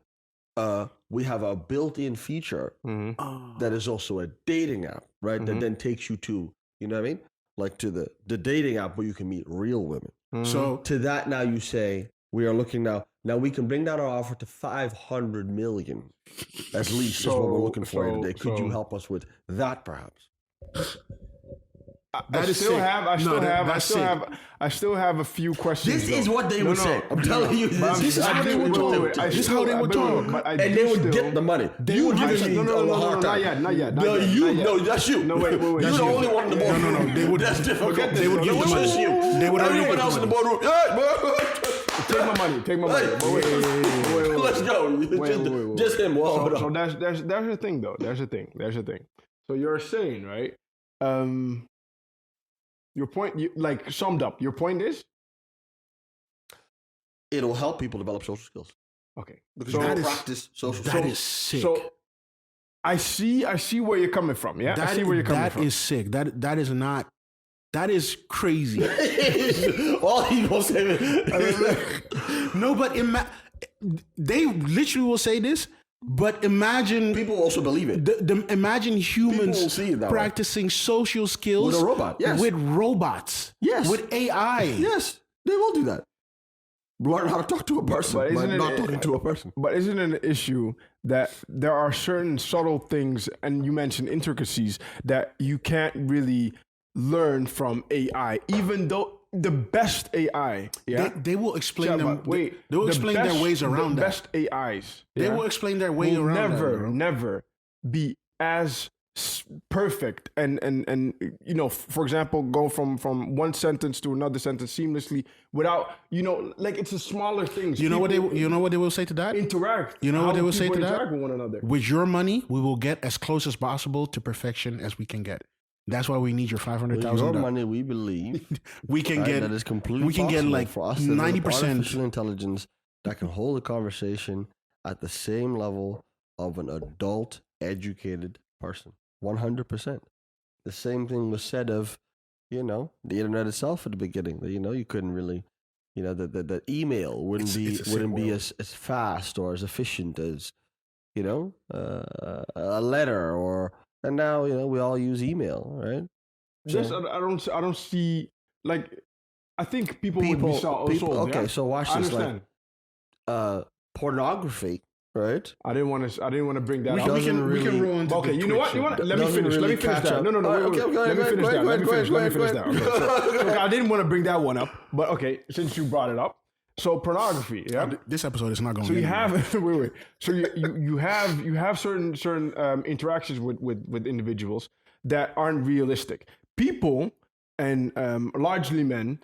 We have a built-in feature
Mm-hmm.
that is also a dating app, right? That then takes you to, you know what I mean? Like to the dating app where you can meet real women.
So
To that now you say, we are looking now we can bring down our offer to 500 million. At least is what we're looking for here today. Could you help us with that perhaps?
That
I
is
still
sick.
have. I
No,
still
that-
have. I
that's
still
sick.
have. I still have a few questions.
This is what they would say. I'm telling you,
But
this is how they would talk.
This is how they would talk.
And they would get the money. You giving me
no,
a hard time.
not yet.
No, that's you.
No, wait.
You're
That's
the
you.
only one in the boardroom.
No, they would.
That's difficult.
They would give the
Which
money.
is you.
They would already
Everyone
give
else
the
in the
money.
boardroom.
Take my money. Take my money. Wait.
Let's go.
Wait.
Just him.
So there's a thing though. There's a thing. So you're saying, right? Your point, like summed up. Your point is
It'll help people develop social skills.
okay.
Because
So
you
that is-
practice social
That
skills.
is sick.
So I see where you're coming from. Yeah, I see where you're coming from.
That is sick. That is not. That is crazy.
All he gonna say.
No, but they literally will say this. But imagine
People also believe it.
imagine humans
will see it that way.
practicing social skills
With a robot, yes.
with robots,
Yes.
with AI.
Yes, they will do that. Learn how to talk to a person,
But
but
isn't it-
not talking to a person.
But isn't it an issue that there are certain subtle things, and you mentioned intricacies, that you can't really learn from AI, even though the best AI, yeah,
They will explain
Yeah,
them.
but wait,
they will
the
explain
best-
their ways around
the
that.
best AIs,
They
yeah,
will explain their way
will
around that. bro.
never be as perfect and you know, for example, go from one sentence to another sentence seamlessly without, you know, like it's the smaller things.
You know what
People
they will say to that?
interact.
You know what
How
they will say
people
to that?
interact with one another.
With your money, we will get as close as possible to perfection as we can get. That's why we need your
With
500,000.
your money, we believe
We can
right,
get.
that is completely
we can get
possible
like
for us to develop
90%.
artificial intelligence that can hold a conversation at the same level of an adult, educated person. 100%. The same thing was said of, you know, the internet itself at the beginning. That, you know, you couldn't really, you know, the email wouldn't
It's a sick
wouldn't be
world.
as fast or as efficient as, you know, a letter or. And now, you know, we all use email, right?
Just
So-
I don't see, like, I think people would be sold.
okay,
yeah?
so watch
I
this.
understand.
Like, pornography, right?
I didn't want to bring that
We
up.
can
really-
roll into
Okay,
the
you know what?
Twitch
You know
shit.
what? Let me
Doesn't
finish. Let
really
me finish
catch
that.
up.
No.
All right,
Wait.
okay,
Let me
go
finish
ahead,
that.
go ahead.
Okay, I didn't want to bring that one up, but okay, since you brought it up, So pornography, yeah.
This episode is not going.
So you have wait. So you have certain interactions with individuals that aren't realistic. People and largely men,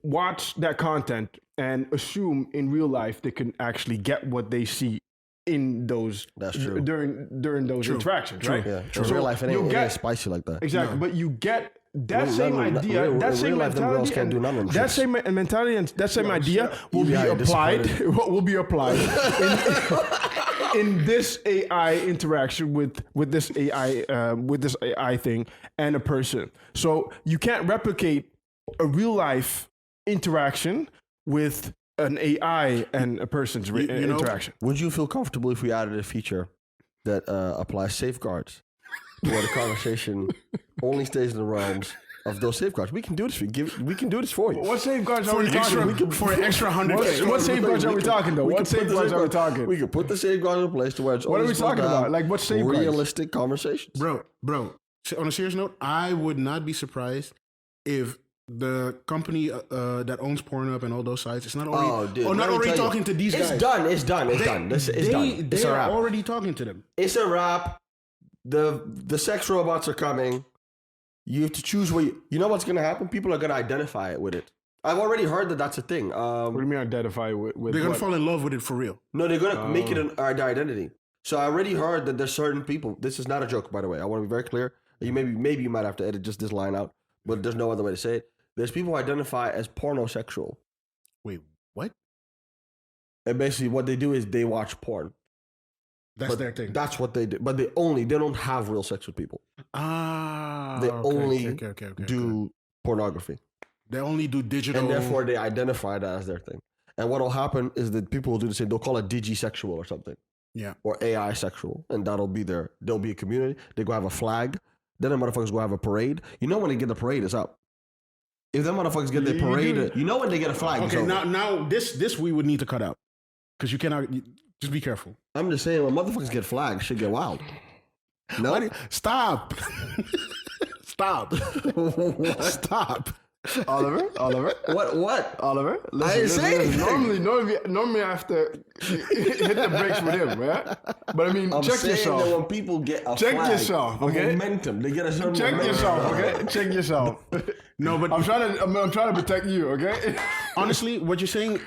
watch that content and assume in real life they can actually get what they see in those.
That's true.
During those interactions, right?
Yeah, true. So real life, it ain't spicy like that.
Exactly,
No.
But you get. That same idea, that same mentality, that same mentality and that same idea will be applied. Will be applied in this AI interaction with this AI thing and a person. So you can't replicate a real life interaction with an AI and a person's interaction.
Would you feel comfortable if we added a feature that applies safeguards? Where the conversation only stays in the realms of those safeguards. We can do this. We can do this for you.
What safeguards are we talking?
For an extra 100.
What safeguards are we talking though? What safeguards are we talking?
We can put the safeguards in place to where it's.
What are we talking about? Like what safeguards?
Realistic conversations,
bro. On a serious note, I would not be surprised if the company that owns Pornhub and all those sites, it's not already talking to these guys.
It's done. It's done.
They are already talking to them.
It's a wrap. The sex robots are coming. You have to choose what you know what's going to happen. People are going to identify it with it. I've already heard that that's a thing.
What do you mean identify with?
They're going to fall in love with it for real.
No, they're going to make it their identity. So I already heard that there's certain people. This is not a joke, by the way. I want to be very clear. You maybe you might have to edit just this line out, but there's no other way to say it. There's people who identify as pornosexual.
Wait, what?
And basically, what they do is they watch porn.
That's their thing.
That's what they do. But they don't have real sex with people. They only do pornography.
They only do digital.
And therefore they identify that as their thing. And what will happen is that people will do the same. They'll call it Digi sexual or something.
Yeah.
Or AI sexual. And that'll be there'll be a community. They go have a flag. Then the motherfuckers go have a parade. You know when they get the parade, it's up. If them motherfuckers get their parade, you know when they get a flag.
Okay, now this we would need to cut out. Because you cannot. Just be careful.
I'm just saying, when motherfuckers get flags, shit get wild. No?
Stop. Stop. Stop.
Oliver?
What?
Oliver?
I didn't say anything.
Normally I have to hit the brakes with him, right? But I mean, check yourself.
That when people get a
check
flag,
yourself, okay?
Momentum. They get a certain
check
momentum.
yourself, okay? Check yourself.
No, but
I'm trying to protect you, okay?
Honestly, what you're saying,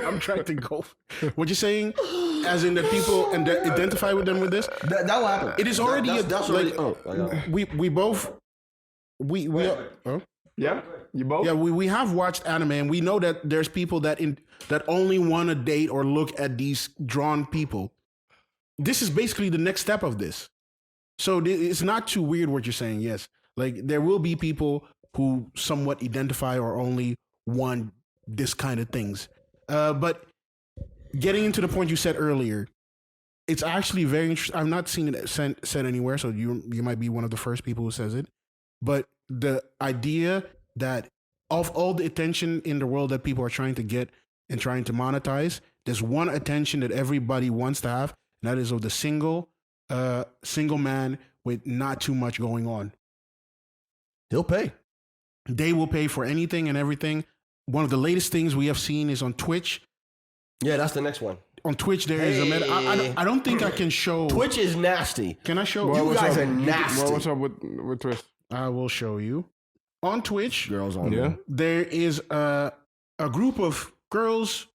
I'm trying to go. What you're saying, as in that people and that identify with them with this,
that will happen.
It is already
that's already.
We both.
Yeah, you both.
Yeah, we have watched anime, and we know that there's people that only want to date or look at these drawn people. This is basically the next step of this. So it's not too weird what you're saying. Yes, like there will be people who somewhat identify or only want this kind of things. But getting into the point you said earlier, it's actually very interesting. I've not seen it said anywhere, so you might be one of the first people who says it. But the idea that of all the attention in the world that people are trying to get and trying to monetize, there's one attention that everybody wants to have, and that is of the single man with not too much going on.
He'll pay.
They will pay for anything and everything. One of the latest things we have seen is on Twitch.
Yeah, that's the next one.
On Twitch, there is I don't think I can show.
Twitch is nasty.
Can I show?
You guys are nasty.
What's up with Twitch?
I will show you. On Twitch,
girls on
there is a group of girls,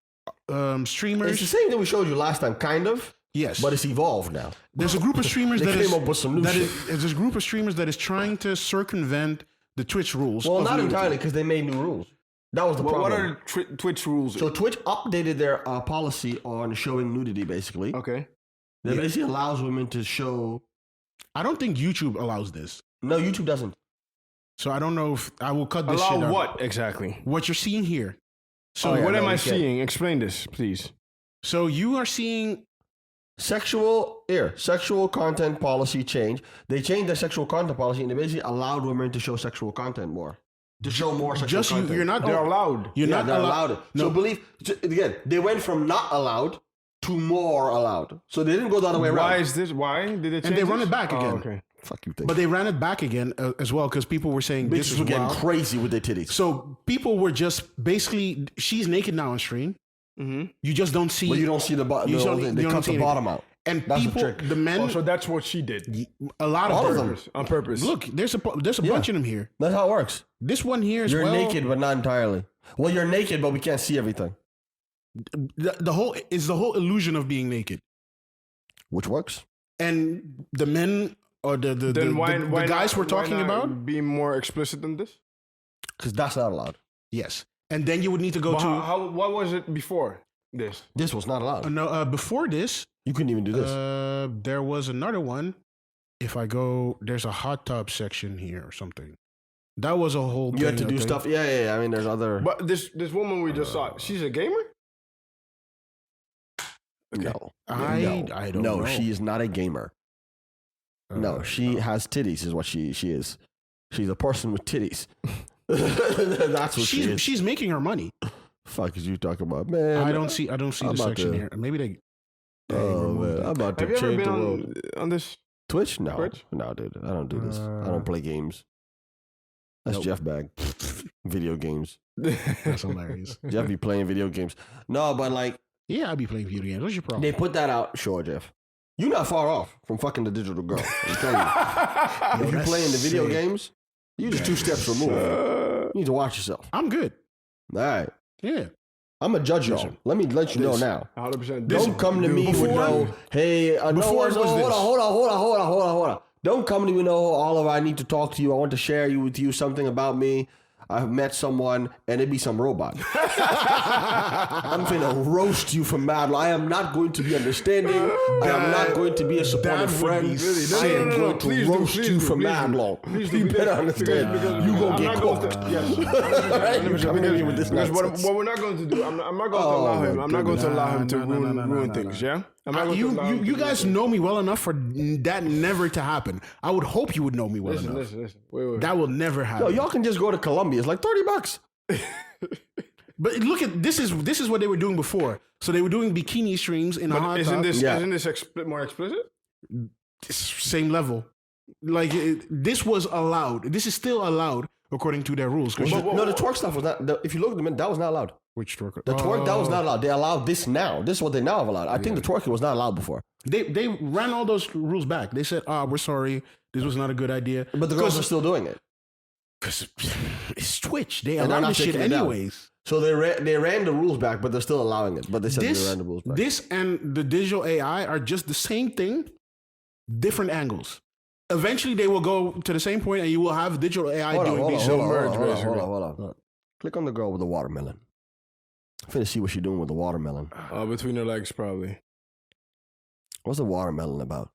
streamers.
It's the same thing we showed you last time, kind of.
Yes,
but it's evolved now.
There's a group of streamers
came up with some new shit.
There's a group of streamers that is trying to circumvent the Twitch rules.
Well, not entirely, because they made new rules. That was the problem.
What are Twitch rules?
So Twitch updated their policy on showing nudity, basically.
Okay.
That basically allows women to show.
I don't think YouTube allows this.
No, YouTube doesn't.
So I don't know if I will cut this shit out.
Allow what exactly?
What you're seeing here.
So what am I seeing? Explain this, please.
So you are seeing
sexual content policy change. They changed their sexual content policy and they basically allowed women to show sexual content more. To show more sexual content.
You're not.
They're allowed.
You're not
allowed.
No.
So again, they went from not allowed to more allowed. So they didn't go the other way around.
Why is this? Why did they change
And they run
this?
it back again.
Okay.
Fuck you think.
But they ran it back again as well because people were saying this is
were getting
wild.
crazy with their titties.
So people were just basically, she's naked now on stream.
Mm-hmm.
You just don't see.
But you don't see the bottom. They cut the bottom out.
And
that's
people, the men.
Oh, so that's what she did.
A lot of
them on purpose.
Look, there's a bunch of them here.
That's how it works.
This one here is
You're naked, but not entirely. Well, you're naked, but we can't see everything.
The whole illusion of being naked,
which works.
And the men or the guys we're talking about
be more explicit than this,
because that's not allowed.
Yes, and then you would need to go to
what was it before this?
This was not allowed.
No, before this,
you couldn't even do this.
There was another one. If I go, there's a hot tub section here or something. That was a whole.
You had to do stuff. Yeah. I mean, there's other.
But this woman we just saw, she's a gamer.
Okay. No,
I don't know.
No, she is not a gamer. No, she has titties. Is what she is. She's a person with titties. That's what she is.
She's making her money.
Fuck is you talking about, man?
I don't see the section here. Maybe they.
Oh man, I'm about to change the world.
On this
Twitch? No, no, dude. I don't do this. I don't play games. That's Jeff bag. Video games.
That's hilarious.
Jeff be playing video games. No, but like.
Yeah, I'll be playing video games. What's your problem?
They put that out. Sure, Jeff. You're not far off from fucking the digital girl. I'm telling you. If you playing the video games, you're just 2 steps removed. You need to watch yourself.
I'm good.
All right.
Yeah.
I'm a judge y'all. Let you know now.
100%.
Don't come to me with no, hey, hold on. Don't come to me with no, Oliver, I need to talk to you. I want to share with you something about me. I've met someone, and it'd be some robot. I'm finna roast you from mad. I am not going to be understanding. I am not going to be a supportive friend. I am going to roast you from mad long. You better understand. You gonna get cooked.
Because what we're not going to do, I'm not going to allow him. I'm not going to allow him to ruin things. Yeah.
You guys know me well enough for that never to happen. I would hope you would know me well enough.
Listen. Wait.
That will never happen.
Yo, y'all can just go to Colombia. It's like $30.
But look at this is what they were doing before. So they were doing bikini streams in a hot tub.
Isn't this more explicit?
Same level. Like this was allowed. This is still allowed according to their rules.
No, the twerk stuff was not. If you look at them, that was not allowed.
Which twerk?
The twerk that was not allowed. They allowed this now. This is what they now have allowed. I think the twerking was not allowed before.
They ran all those rules back. They said, we're sorry. This was not a good idea.
But the girls are still doing it.
Because it's Twitch. They allow this shit anyways.
So they ran the rules back, but they're still allowing it. But they said they ran the rules back.
This and the digital AI are just the same thing, different angles. Eventually, they will go to the same point, and you will have digital AI doing these.
Hold on. Click on the girl with the watermelon. I'm finna see what she's doing with the watermelon.
Between her legs, probably.
What's the watermelon about?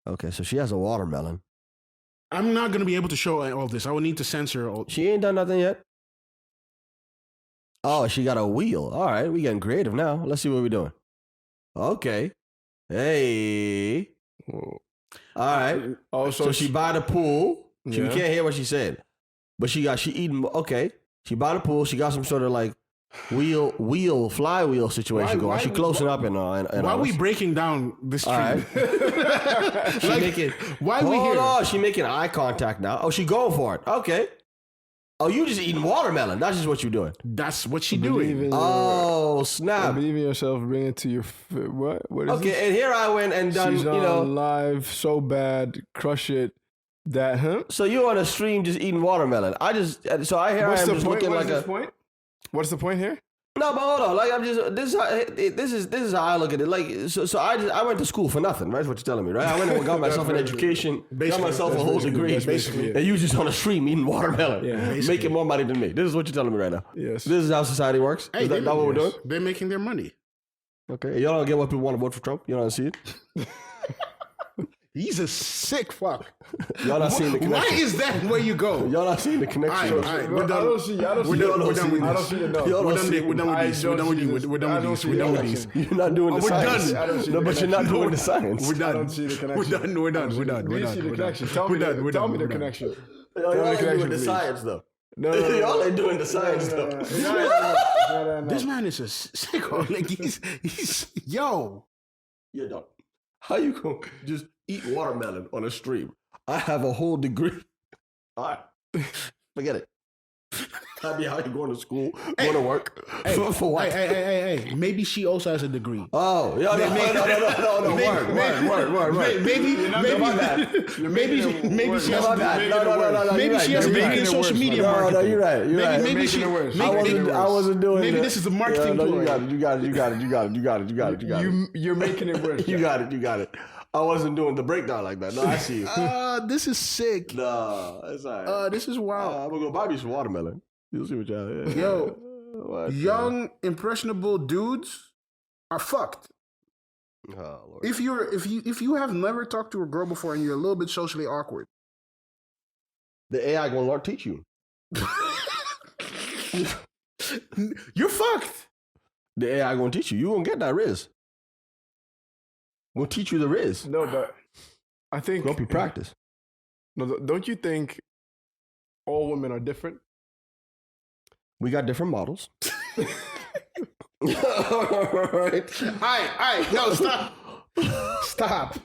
Okay, so she has a watermelon.
I'm not going to be able to show all this. I will need to censor all.
She ain't done nothing yet. Oh, she got a wheel. All right, we getting creative now. Let's see what we're doing. Okay. Hey. All right.
Oh,
so she by the pool. We can't hear what she said. But she eating. Okay. She by the pool. She got some sort of like flywheel situation going. She closing up in
why are we breaking down this stream?
Right. Hold on. She making eye contact now. Oh, she going for it. Okay. Oh, you just eating watermelon. That's just what you're doing.
That's what she doing.
Oh, snap.
Believe in yourself. Bring it to your... What is
okay,
this?
And here I went and done,
She's on live so bad. Crush it. That, huh?
So you on a stream just eating watermelon. What's the
point? What's the point here?
No, but hold on. Like this is how I look at it. Like so I went to school for nothing, right? That's what you're telling me, right? I went and got myself an education, got myself a whole degree, basically. And you just on a stream eating watermelon, making more money than me. This is what you're telling me right now.
Yes.
This is how society works.
Hey,
is that what we're doing?
They're making their money.
Okay. Y'all don't get what people want to vote for Trump. You don't see it.
He's a sick fuck.
Y'all not seeing the connection.
Why is that where you go?
Y'all not seeing the connection.
All right, we're done.
I don't see. We're done with these.
You're not doing the science. No, but you're not doing the science.
We're done.
I don't see the connection.
We're done.
Do you see the connection? Tell me the connection.
Y'all ain't doing the science though.
No.
Y'all ain't doing the science though.
This man is a sicko. Like he's yo.
You're done. How you gonna just eat watermelon on a stream. I have a whole degree. All right. Forget it. That'd be how you going to school, going to work. For what?
Hey. Maybe she also has a degree.
Oh, yeah, no, word.
Maybe she has a degree. Maybe she has a degree in social media marketing.
No, you're right.
Maybe she.
I wasn't doing
Maybe
that.
this is a marketing ploy.
You got it.
You're making it worse.
You got it. I wasn't doing the breakdown like that. No, I see you.
This is sick.
No, it's all right.
This is wild.
I'm going to go buy me some watermelon. You'll see what y'all...
Yo, young, impressionable dudes are fucked.
Oh, Lord.
If you have never talked to a girl before and you're a little bit socially awkward,
The AI going to teach you.
you're fucked.
The AI going to teach you. You going to get that Riz. Going to teach you the Riz.
No, but I think...
Hope you practice.
No, don't you think all women are different?
We got different models.
All right. No, stop.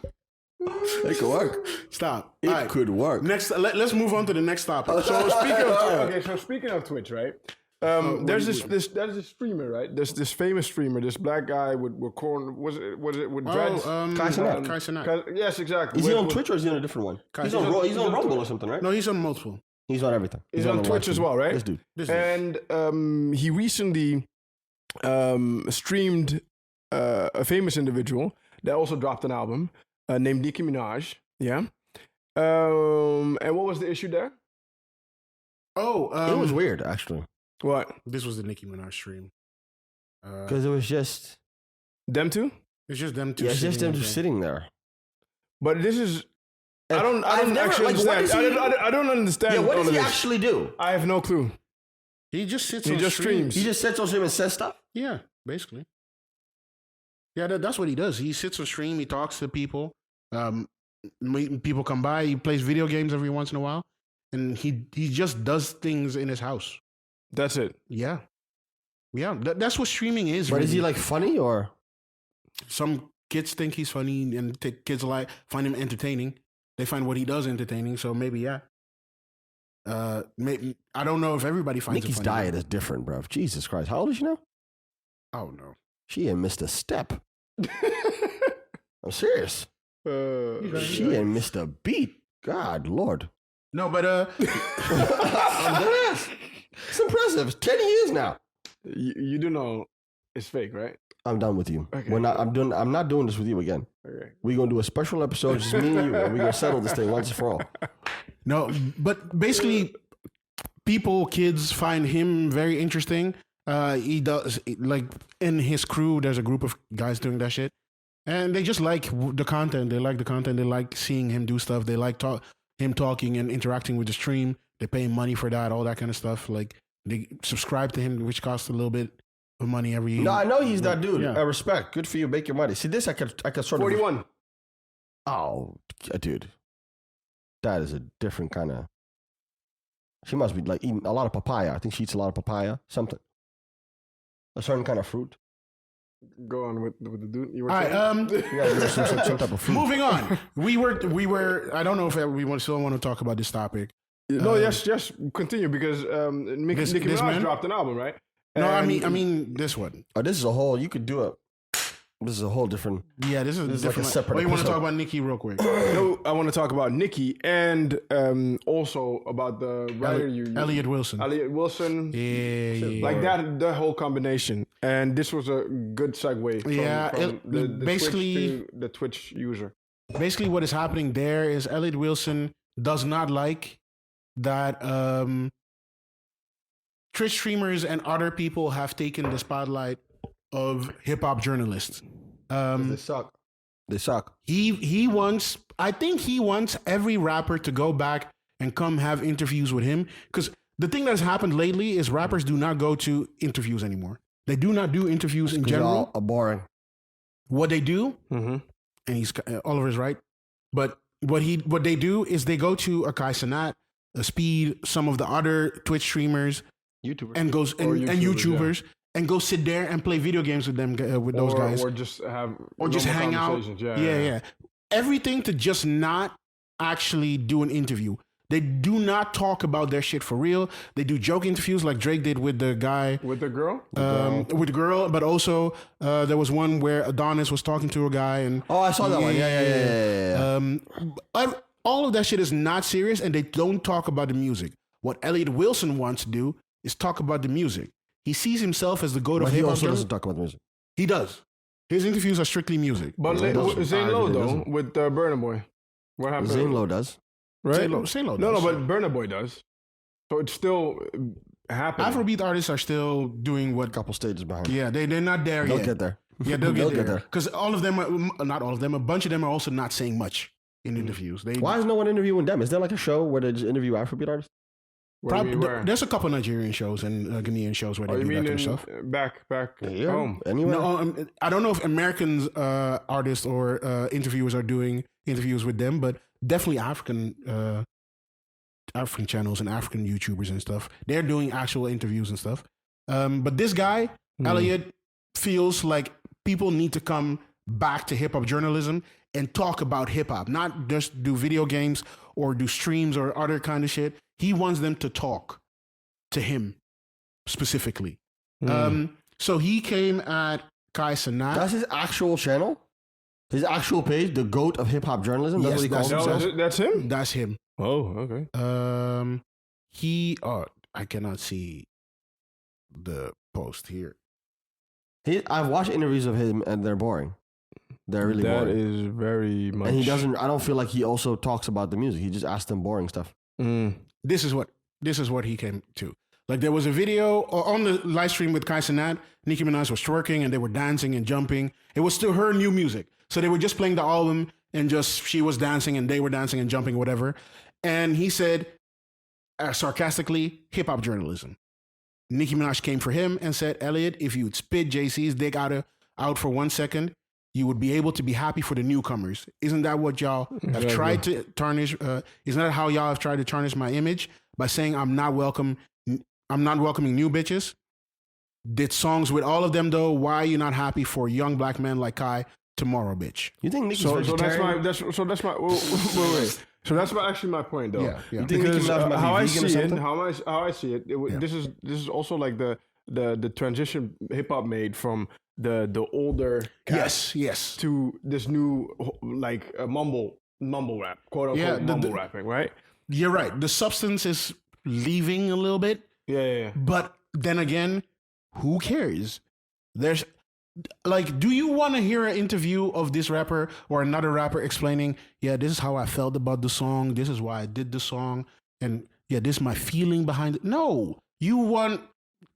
It could work.
Stop.
It could work.
Next, let's move on to the next topic.
So speaking of Twitch, right? There's this streamer, right? There's this famous streamer, this black guy with corn. Was it with dreads?
Kai Cenat.
Yes, exactly.
Is he on Twitch or is he on a different one? He's on Rumble or something, right?
No, he's on multiple.
He's on everything.
He's on Twitch as well, right?
This dude.
And he recently streamed a famous individual that also dropped an album named Nicki Minaj. Yeah. And what was the issue there?
It was weird, actually.
What?
This was the Nicki Minaj stream.
Because it was just...
Them two?
It's just them two.
Yeah, it's just them just sitting there.
But this is... I don't actually understand. I don't understand.
Yeah, what does he actually do?
I have no clue.
He just sits
He
on
just streams.
He just sits on stream and says stuff?
Yeah, basically. Yeah, that's what he does. He sits on stream. He talks to people. People come by. He plays video games every once in a while. And he just does things in his house.
That's it.
Yeah. That's what streaming is.
But
really.
is he like funny or?
Some kids think he's funny and kids find him entertaining. They find what he does entertaining, so maybe, yeah. Maybe, I don't know if everybody finds
Nicki's
it funny.
diet is different, bro. Jesus Christ. How old is she now?
Oh, no.
She ain't missed a step. I'm serious. She ain't missed a beat. God, Lord.
No, but...
I'm dead ass. It's impressive. 10 years now.
You do know it's fake, right?
I'm done with you.
Okay.
I'm not doing this with you again.
Okay.
We're going to do a special episode, just me and you, and we're going to settle this thing once and for all.
No, but basically, kids find him very interesting. He does, like, in his crew, there's a group of guys doing that shit. And they just like the content. They like the content. They like seeing him do stuff. They like him talking and interacting with the stream. They pay him money for that, all that kind of stuff. Like, they subscribe to him, which costs a little bit of money every year.
No, I know he's that dude.
Yeah.
I respect. Good for you. Make your money. See, this I could sort of...
41.
Oh, dude. That is a different kind of... She must be like eating a lot of papaya. I think she eats a lot of papaya. Something. A certain kind of fruit.
Go on with the dude. You were
All right,
saying?
Yeah, some type of fruit.
moving on. We were. I don't know if we still want to talk about this topic.
No, yes, continue because Nicki Minaj dropped an album, right?
No, I mean this one.
Oh, this is a whole... You could do it. This is a whole different...
Yeah, this is
like a separate
Well, you want to
episode.
talk about Nicki real quick?
No, I want to talk about Nicki and also about the writer
Elliot Wilson.
Elliot Wilson.
Yeah.
Like that, the whole combination. And this was a good segue from the
basically
Twitch to the Twitch user.
Basically, what is happening there is Elliot Wilson does not like that Twitch streamers and other people have taken the spotlight of hip hop journalists.
They suck. They suck.
I think he wants every rapper to go back and come have interviews with him. Because the thing that's happened lately is rappers do not go to interviews anymore. They do not do interviews in general.
All are boring.
What they do, and Oliver's right, but what they do is they go to a Kai Cenat, a Speed, some of the other Twitch streamers,
YouTubers,
and YouTubers, and go sit there and play video games with them, with those guys,
or just have
or just hang out.
Yeah.
everything to just not actually do an interview. They do not talk about their shit for real. They do joke interviews like Drake did with the guy.
With the girl?
With the girl, but also there was one where Adonis was talking to a guy. And
I saw that one. Yeah.
All of that shit is not serious, and they don't talk about the music. What Elliot Wilson wants to do is talk about the music. He sees himself as the goat of
But he
hip-hop.
also doesn't talk about the music.
He does. His interviews are strictly music.
But Zane Lowe, though, with Burna Boy. What happened?
Zane Lowe does.
Right?
Zane Lowe
No,
does.
but Burna Boy does. So it's still happening.
Afrobeat artists are still doing what...
A couple stages behind.
Yeah, they're not there yet.
They'll get there.
Yeah, they'll get there. Because all of them are... Not all of them. A bunch of them are also not saying much in interviews.
Why is no one interviewing them? Is there like a show where they just interview Afrobeat artists?
There's a couple Nigerian shows and Ghanaian shows where they do that kind of stuff.
Back home?
Anyway.
No, I don't know if Americans artists or interviewers are doing interviews with them, but definitely African channels and African YouTubers and stuff. They're doing actual interviews and stuff. But this guy, Elliot, feels like people need to come back to hip hop journalism and talk about hip hop, not just do video games or do streams or other kind of shit. He wants them to talk to him specifically. So he came at Kai Cenat.
That's his actual channel? His actual page, the GOAT of hip hop journalism? That's what he calls himself?
That's him?
That's him.
Oh, okay.
I cannot see the post here.
I've watched interviews of him and they're boring. They're really boring.
That is very much.
And I don't feel like he also talks about the music. He just asks them boring stuff.
This is what he came to. Like there was a video on the live stream with Kai Cenat. Nicki Minaj was twerking and they were dancing and jumping. It was still her new music. So they were just playing the album and just she was dancing and they were dancing and jumping, whatever. And he said, sarcastically, hip hop journalism. Nicki Minaj came for him and said, Elliot, if you would spit JC's dick out for 1 second, you would be able to be happy for the newcomers. Isn't that what y'all have tried to tarnish? Isn't that how y'all have tried to tarnish my image by saying I'm not welcoming new bitches? Did songs with all of them though. Why are you not happy for young black men like Kai tomorrow, bitch?
You think Nicki's
So
vegetarian?
that's my wait. So that's actually my point though.
Yeah.
You think
Because
Nicki Minaj might be
how I
vegan or
see it,
something?
how I see it, this is also like the transition hip hop made from the older cats
Yes.
to this new like mumble rap, quote unquote mumble rapping, right?
You're right. The substance is leaving a little bit.
Yeah.
But then again, who cares? There's like, do you want to hear an interview of this rapper or another rapper explaining, yeah, this is how I felt about the song. This is why I did the song. And yeah, this is my feeling behind it. No, you want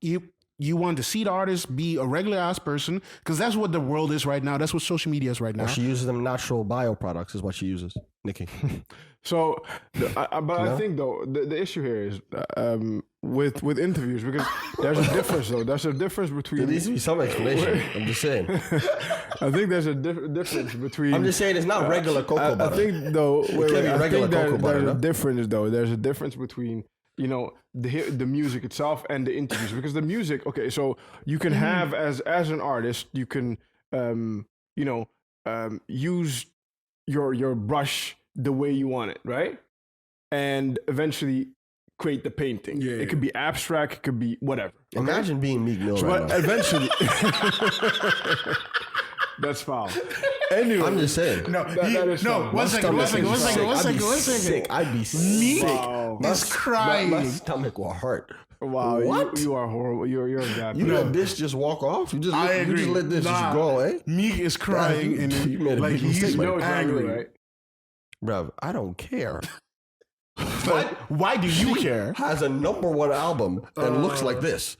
to see the artist be a regular ass person because that's what the world is right now. That's what social media is right now.
Well, she uses them natural bio products is what she uses, Nicki.
So, I think though the issue here is with interviews because there's a difference though. There's a difference between.
There needs to be some explanation. I'm just saying.
I think there's a difference between.
I'm just saying it's not regular cocoa butter.
I think though.
It can't be regular cocoa butter.
There's a difference though. There's a difference between the music itself and the interviews because the music. Okay, so you can have as an artist you can use your brush the way you want it, right? And eventually create the painting.
Yeah.
It could be abstract, it could be whatever.
Imagine being Meek Mill right
But
now.
eventually, that's foul. Anyway,
I'm just saying.
No,
that is
no.
fine.
One second.
I'd be sick. I'd be sick.
Wow.
Is crying.
My stomach will hurt.
Wow,
What?
You are horrible. You're a guy.
You let this just walk off? You just let this just go away?
Meek is crying and
you made a
like
big
he's
mistake, man.
angry.
Right?
Bruv, I don't care.
Why do you care?
Has a #1 album and looks like this.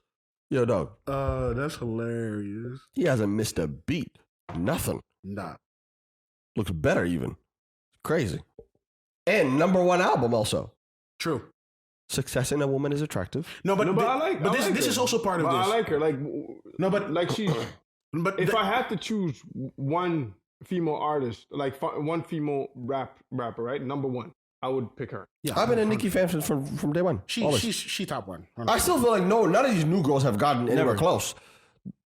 Yo, dog.
That's hilarious.
He hasn't missed a beat. Nothing.
Nah.
Looks better even. Crazy. And #1 album also.
True.
Success in a woman is attractive.
No, but
I like.
But
I
this
like
this
her.
is also part of
But
this.
I like her. Like she's.
But
If I had to choose one female artist, like one female rapper, right? #1, I would pick her.
yeah,
I've been a Nicki fan from day one. Always.
She top one.
I still feel like none of these new girls have gotten anywhere
Never.
close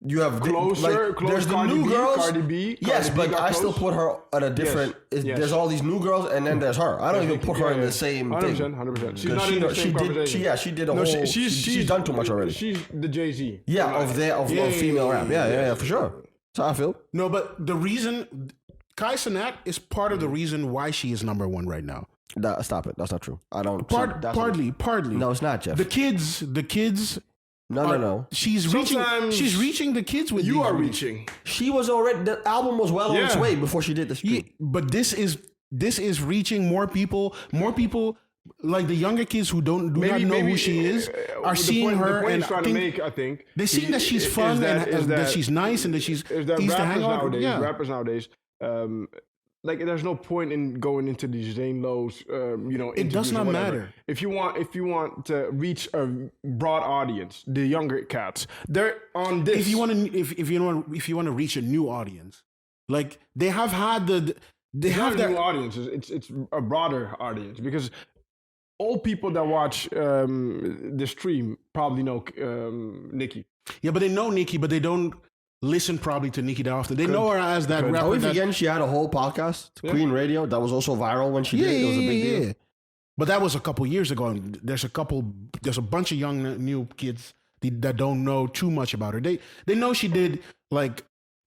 You have
Closer,
there's the
Cardi
new
B,
girls.
Cardi B.
Yes,
Cardi B
but
got
I still
close.
put her at a different.
Yes.
There's all these new girls, and then there's her. I don't even put her in the same
100%,
thing.
100%. She's not in the same conversation.
She did a whole. She's done too much already.
She's the Jay-Z.
Yeah, of female rap. Yeah, for sure. That's how I feel.
No, but the reason Kai Cenat is part of the reason why she is number one right now.
Stop it. That's not true. I don't.
Partly.
No, it's not, Jeff.
The kids.
No.
She's reaching the kids with
You
these
are
videos.
reaching.
She was already. The album was well on its way before she did the stream.
Yeah, but this is reaching more people. More people like the younger kids who do not know who she is are seeing her and
I think
they see that she's fun and that she's nice and that she's easy to hang out with. Yeah.
Rappers nowadays, like there's no point in going into these Zane Lowe's,
It does not matter.
If you want to reach a broad audience, the younger cats, they're on this.
If you want to reach a new audience, like they have had their
new audiences. It's a broader audience because all people that watch the stream probably know Nicki.
Yeah, but they know Nicki, but they don't listen probably to Nicki that often. They know her as that rapper.
Are we forgetting she had a whole podcast, Queen Radio, that was also viral when she did it? It was a big deal.
Yeah. But that was a couple years ago. And there's a bunch of young new kids that don't know too much about her. They know she did like.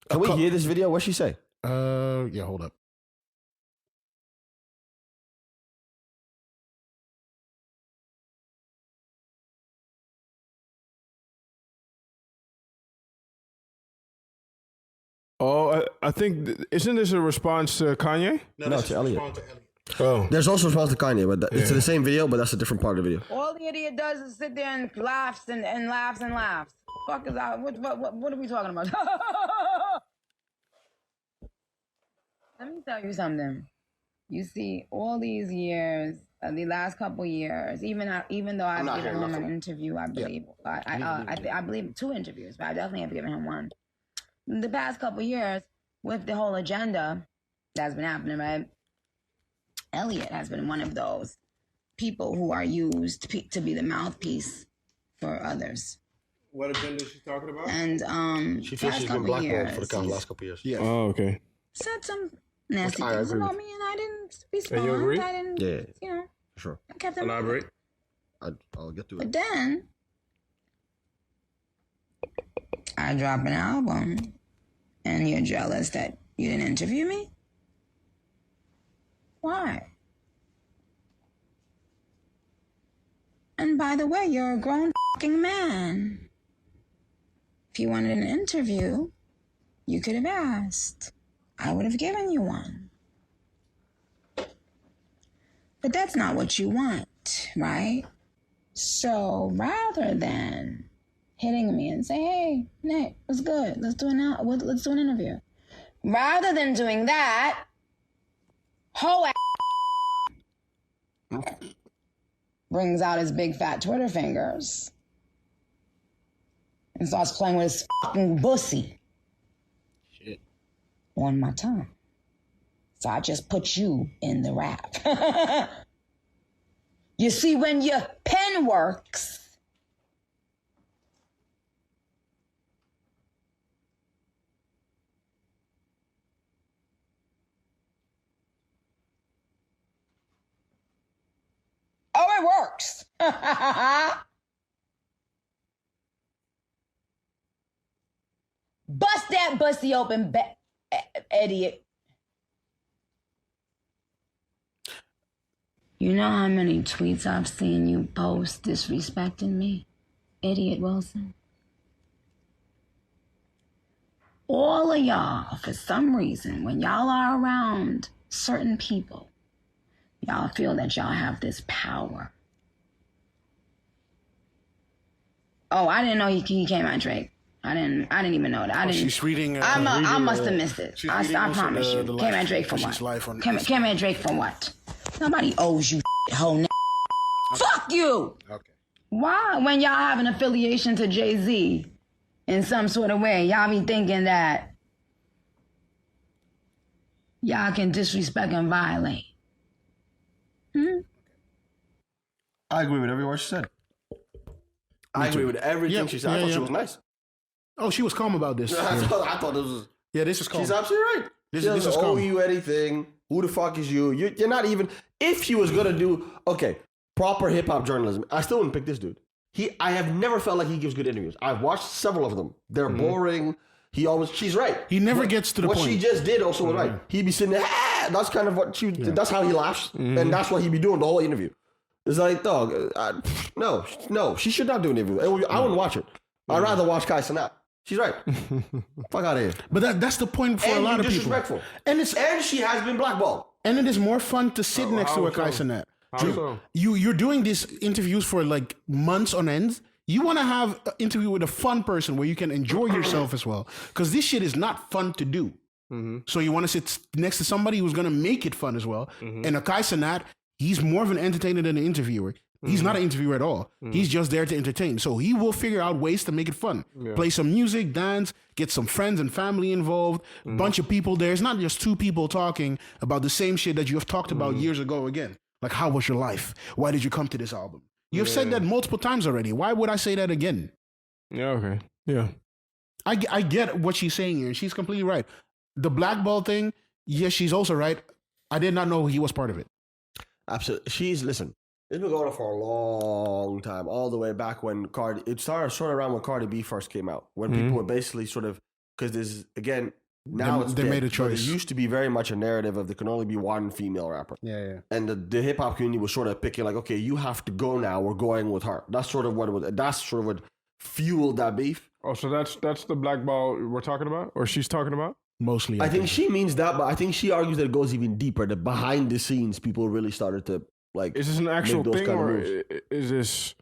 Can we hear this video? What'd she say?
Yeah, hold up.
Oh, I think isn't this a response to Kanye?
No, to Elliot.
Oh,
There's also a response to Kanye, but it's the same video, but that's a different part of the video.
All the idiot does is sit there and laughs and laughs and laughs. Fuck is out? What are we talking about? Let me tell you something. You see, all these years, the last couple years, even though I've given him an interview, I believe, I believe 2 interviews, but I definitely have given him one. The past couple years, with the whole agenda that's been happening, right? Elliot has been one of those people who are used to be the mouthpiece for others.
what agenda is she talking about?
And
She feels she's been blackballed for the last couple years.
Yeah.
Oh, okay.
said some nasty things about me, and I didn't respond.
you agree?
I didn't,
Yeah. Sure.
I kept them.
Elaborate.
I'll get to
But
it.
then I drop an album, and you're jealous that you didn't interview me? Why? And by the way, you're a grown fucking man. If you wanted an interview, you could have asked. I would have given you one. But that's not what you want, right? So rather than hitting me and say, hey, Nick, what's good? Let's do an interview. Rather than doing that, whole brings out his big fat Twitter fingers and starts playing with his fucking pussy.
Shit.
On my tongue. So I just put you in the rap. You see, when your pen works, it works. Bust that bussy open, idiot. You know how many tweets I've seen you post disrespecting me, idiot Wilson? All of y'all, for some reason, when y'all are around certain people, y'all feel that y'all have this power. Oh, I didn't know he came at Drake. I didn't even know that. I didn't.
She's reading.
I must have missed it. I promise you. Came at Drake for what? Came at Drake for what? Nobody owes you whole Fuck you.
Okay.
Why? When y'all have an affiliation to Jay-Z in some sort of way, y'all be thinking that y'all can disrespect and violate.
I agree with every word she said. I agree with everything she said. I thought she was nice.
Oh, she was calm about this.
I thought this was.
Yeah, this is calm.
She's absolutely right.
This
She doesn't
is
owe
calm.
you anything. Who the fuck is you? You're not even. If she was gonna do proper hip hop journalism, I still wouldn't pick this dude. I have never felt like he gives good interviews. I've watched several of them. They're boring. She's right.
He never gets to the point.
What she just did also was right. He'd be sitting there, that's kind of that's how he laughs. And that's what he'd be doing the whole interview. It's like, dog, no, she should not do an interview. I wouldn't watch it. I'd rather watch Kai Cenat. She's right. Fuck out of here.
But that's the point for a lot of people.
Disrespectful.
And
she has been blackballed.
And it is more fun to sit next to a Kai Cenat. You're doing these interviews for like months on end. You want to have an interview with a fun person where you can enjoy yourself as well. Because this shit is not fun to do. So you want to sit next to somebody who's going to make it fun as well. And a Kai Cenat, he's more of an entertainer than an interviewer. He's not an interviewer at all. He's just there to entertain. So he will figure out ways to make it fun. Play some music, dance, get some friends and family involved. Bunch of people there. It's not just two people talking about the same shit that you have talked about years ago again. Like, how was your life? Why did you come to this album? You've said that multiple times already. Why would I say that again?
Yeah, okay. Yeah.
I get what she's saying here. She's completely right. The blackball thing, yes, she's also right. I did not know he was part of it.
Absolutely. Listen, it's been going on for a long time, all the way back when it started sort of around when Cardi B first came out, when people were basically sort of, because there's, again, now
they made a choice.
It used to be very much a narrative of there can only be one female rapper.
Yeah.
And the hip hop community was sort of picking like, okay, you have to go now. We're going with her. That's sort of what it was. That's sort of what fueled that beef.
Oh, so that's the blackball we're talking about, or she's talking about?
Mostly.
I think she means that, but I think she argues that it goes even deeper. That behind the scenes, people really started to like.
Is this an actual thing, or is this,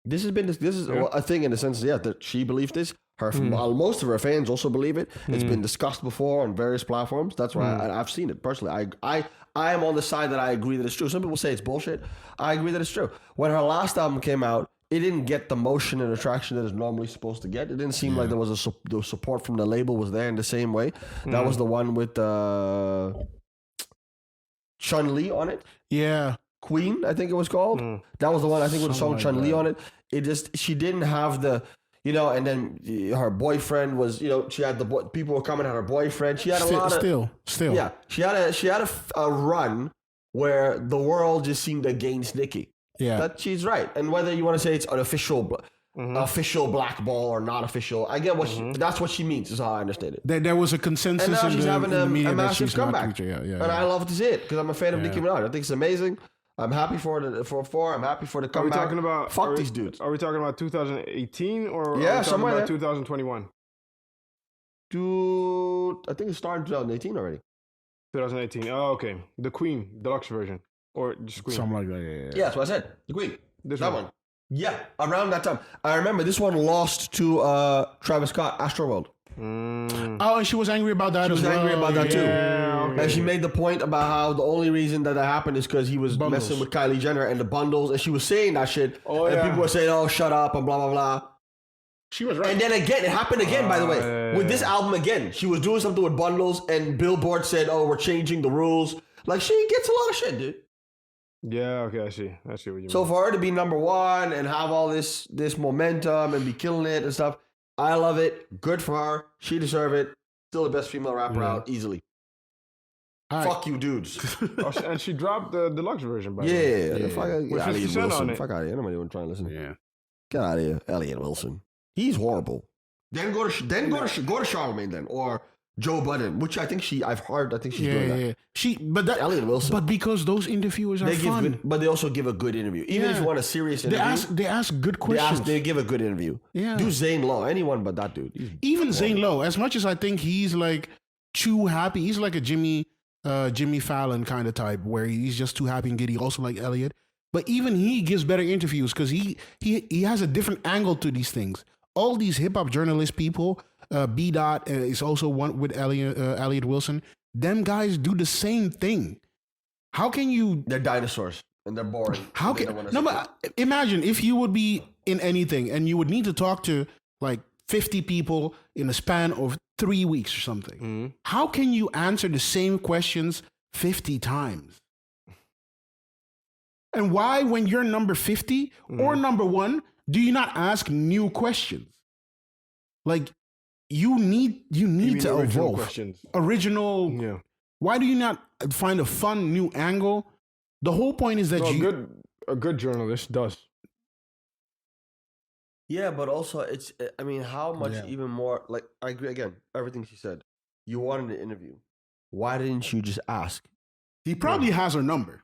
This is a thing in the sense, that she believed this. Most of her fans also believe it. It's been discussed before on various platforms. That's why I've seen it personally. I am on the side that I agree that it's true. Some people say it's bullshit. I agree that it's true. When her last album came out, it didn't get the motion and attraction that it's normally supposed to get. It didn't seem like there was the support from the label was there in the same way. That was the one with Chun-Li on it.
Yeah.
Queen, I think it was called. That was the one, I think, with the song Chun-Li on it. She didn't have the, and then her boyfriend was, she had people were coming at her boyfriend. She had a lot of... Still. Yeah. She had a run where the world just seemed against Nicki.
Yeah.
That she's right. And whether you want to say it's an official blackball or not official, I get what that's what she means, is how I understand it.
There was a consensus
and now she's having
in the media
a massive comeback.
And
I love to see it because I'm a fan of Nicki Minaj. I think it's amazing. I'm happy for I'm happy for the comeback.
Are we talking about...
Fuck these dudes.
Are we talking about 2018 or are we
somewhere
talking about
there.
2021?
I think it started in 2018 already.
2018. Oh, okay. The Queen Deluxe version. Or just Queen.
Something like that, yeah.
Yeah, that's what I said. The Queen.
This
that one. Yeah, around that time. I remember this one lost to Travis Scott, Astroworld.
Oh, and she was angry about that
She was
as well.
angry about that too.
Okay.
And she made the point about how the only reason that happened is because he was
Bundles.
messing with Kylie Jenner and the bundles. And she was saying that shit. And people were saying, oh, shut up and blah, blah, blah.
She was right.
And then again, it happened again, by the way. With this album again. She was doing something with bundles and Billboard said, oh, we're changing the rules. Like, she gets a lot of shit, dude.
Yeah, okay, I see what you mean.
So for her to be number one and have all this momentum and be killing it and stuff, I love it. Good for her. She deserves it. Still the best female rapper out, easily. Fuck you, dudes.
And she dropped the deluxe version, by the
way.
Yeah.
Fuck
With 50 Cent on it.
Fuck out of here. Nobody even trying to listen.
Yeah.
Get out of here, Elliot Wilson. He's horrible. Then go to Charlemagne then, or Joe Budden, which I've heard she's doing that.
Yeah.
Elliot Wilson.
But because those interviewers are fun.
But they also give a good interview. Even if you want a serious interview.
They ask good questions.
They give a good interview.
Yeah.
Do Zane Lowe, anyone but that dude.
Even Zane Lowe, as much as I think he's like too happy, he's like a Jimmy Fallon kind of type where he's just too happy and giddy, also like Elliot. But even he gives better interviews because he has a different angle to these things. All these hip hop journalist people, B. Dot is also one with Elliot Wilson. Them guys do the same thing. How can you?
They're dinosaurs and they're boring.
How can? No, but imagine if you would be in anything and you would need to talk to like 50 people in a span of 3 weeks or something.
Mm-hmm.
How can you answer the same questions 50 times? And why, when you're number 50 or number 1, do you not ask new questions? Like, you need to evolve.
Questions.
Original.
Yeah.
Why do you not find a fun new angle? The whole point is that
a good journalist does.
Yeah, but also how much even more, like, I agree again, everything she said. You wanted an interview. Why didn't you just ask?
He probably has her number.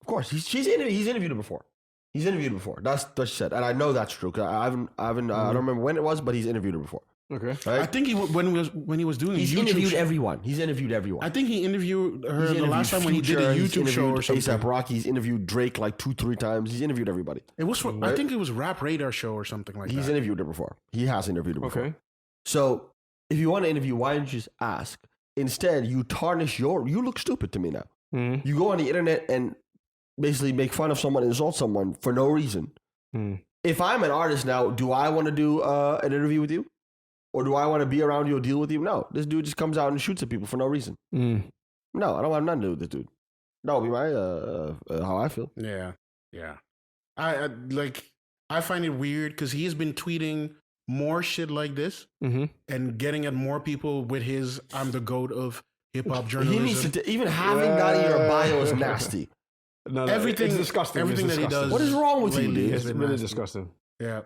Of course, he's interviewed her before. He's interviewed her before. That's what she said, and I know that's true. Cause I don't remember when it was, but he's interviewed her before.
Okay.
Right?
I think when he was doing
he's
a YouTube
interviewed
show,
everyone. He's interviewed everyone.
I think he interviewed her the last time when he did a YouTube show or something.
A$AP Rocky. He's interviewed Drake like 2-3 times. He's interviewed everybody.
It was for,
right?
I think it was Rap Radar show or something like that.
He's interviewed her before. He has interviewed her before.
Okay.
So if you want to interview, why don't you just ask? Instead, you tarnish you look stupid to me now.
Mm-hmm.
You go on the internet and basically make fun of someone, insult someone for no reason.
Mm.
If I'm an artist now, do I want to do an interview with you? Or do I want to be around you or deal with you? No. This dude just comes out and shoots at people for no reason.
Mm.
No, I don't have nothing to do with this dude. That would be my how I feel.
Yeah. Yeah. I find it weird because he has been tweeting more shit like this and getting at more people with his "I'm the GOAT of hip hop journalism."
He needs to even having that in your bio is nasty.
No,
everything,
it's disgusting.
Everything that he does.
What is wrong with you, dude?
It's really disgusting.
Yeah.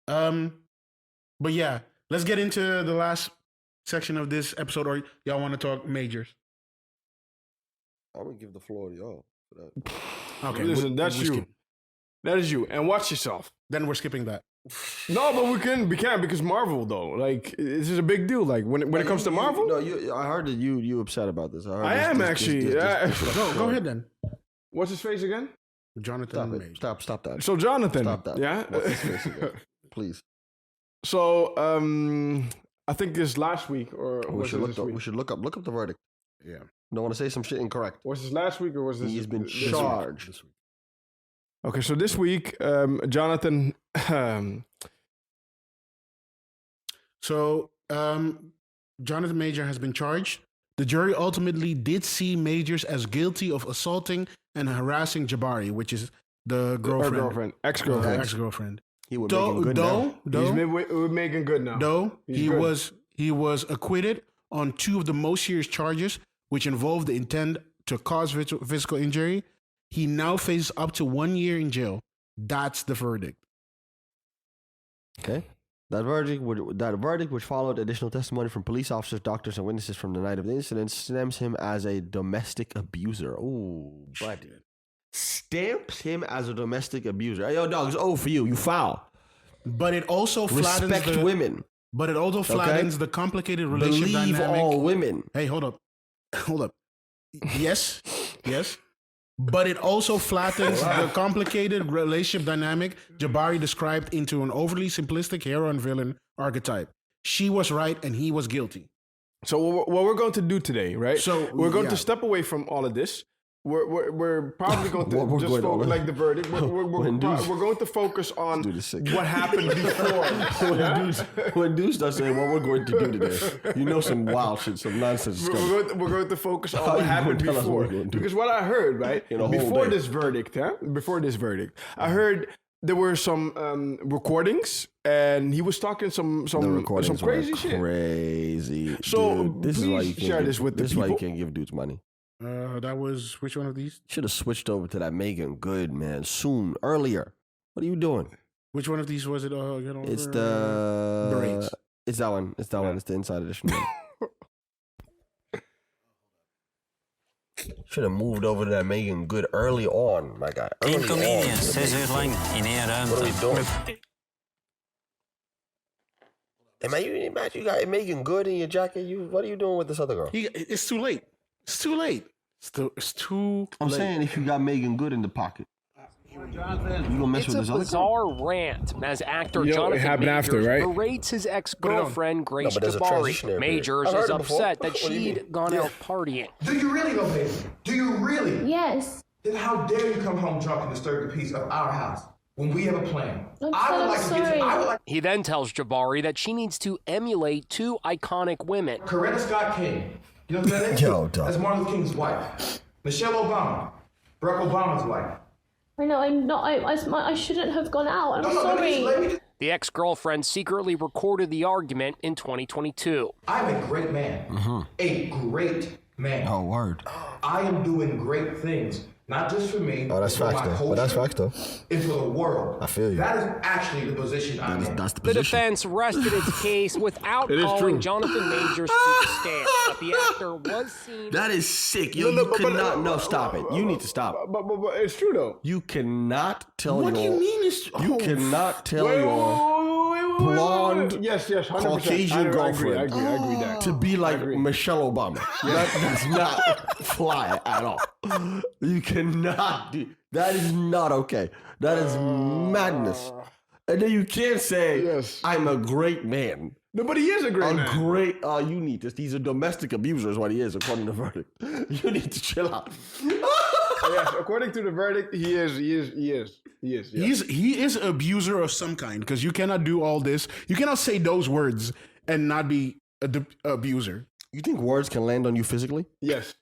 But yeah, let's get into the last section of this episode. Or y'all want to talk majors?
I'm gonna give the floor to y'all for that.
Okay, listen, that's you. That is you. And watch yourself.
Then we're skipping that.
No, but we can't because Marvel though. Like, this is a big deal. Like when it comes to Marvel.
No, I heard that you upset about this.
I am actually.
Go ahead then.
What's his face again?
Jonathan.
Stop that.
So Jonathan.
Stop that.
Yeah.
What's his face again? Please.
So I think this last week or
we should look up the verdict.
Yeah.
Don't want to say some shit incorrect.
Was this last week or was this?
He has been
this
charged.
This week? Okay, so this week, Jonathan.
Jonathan Major has been charged. The jury ultimately did see Majors as guilty of assaulting and harassing Jabari, which is the girlfriend. Ex-girlfriend.
He would make good now.
He's making good now.
Though he was acquitted on 2 of the most serious charges, which involved the intent to cause physical injury. He now faces up to 1 year in jail. That's the verdict.
Okay. That verdict, which followed additional testimony from police officers, doctors, and witnesses from the night of the incident, stems him as a domestic abuser. Oh, buddy. Stamps him as a domestic abuser. Hey, yo, dog, it's over for you. You foul.
But it also flattens
respect women.
But it also flattens the complicated relationship
dynamic. Believe all women.
Hey, hold up. Yes. But it also flattens the complicated relationship dynamic Jabari described into an overly simplistic hero and villain archetype. She was right and he was guilty.
So what we're going to do today, right?
So
we're going to step away from all of this. We're probably going to just focus like the verdict. We're going to focus on what happened before.
When dudes start saying what we're going to do today, you know some wild shit, some nonsense is coming.
We're going to focus on what happened before. Because what I heard, right, before this verdict, I heard there were some recordings, and he was talking some crazy shit.
Crazy.
So
dude, this is why you can't
share this with the people.
This is why you can't give dudes money.
That was which one of these?
Should have switched over to that Megan Good, man. Earlier. What are you doing?
Which one of these was it?
It's the
Berets.
It's that one. It's the inside edition. Should have moved over to that Megan Good early on, my guy. Early on.
6 uur lang in één ruimte.
What are we doing? Hey man, you got Megan Good in your jacket. What are you doing with this other girl?
It's too late. It's too late. It's too
I'm
late.
saying if you got Megan Good in the pocket, you gonna mess with this other girl?
It's a bizarre rant as actor Jonathan Majors berates his ex-girlfriend Grace Jabari. Majors is upset that she'd gone out partying.
Do you really go, baby? Do you really?
Yes.
Then how dare you come home drunk and disturb the peace of our house when we have a plan?
He then tells Jabari that she needs to emulate 2 iconic women.
Coretta Scott King. You know who that is?
Yo, dog.
That's Martin Luther King's wife. Michelle Obama. Barack Obama's wife.
I know, I'm not. I shouldn't have gone out. I'm sorry.
The ex-girlfriend secretly recorded the argument in 2022.
I'm a great man. A great man.
Oh, word.
I am doing great things. Not just for me,
that's
for
facts
my
though.
culture,
But that's facts though.
and for the world.
I feel you.
That is actually the position I'm in.
That's the
The
position.
defense rested its case without calling Jonathan Majors to the stand, but the actor was seen...
That is sick. You cannot... No, stop it. You need to stop.
But it's true though.
You cannot tell
What do you mean?
You cannot tell your blonde
yes, 100%.
Caucasian girlfriend
I agree that.
to be like Michelle Obama. That does not fly at all. You cannot do that. Is not okay. That is madness. And then you can't say, I'm a great man.
No, but he is a great man.
You need this. He's a domestic abuser is what he is, according to the verdict. You need to chill out.
Yes, according to the verdict, he is. Yes.
He is an abuser of some kind because you cannot do all this. You cannot say those words and not be an abuser.
You think words can land on you physically?
Yes.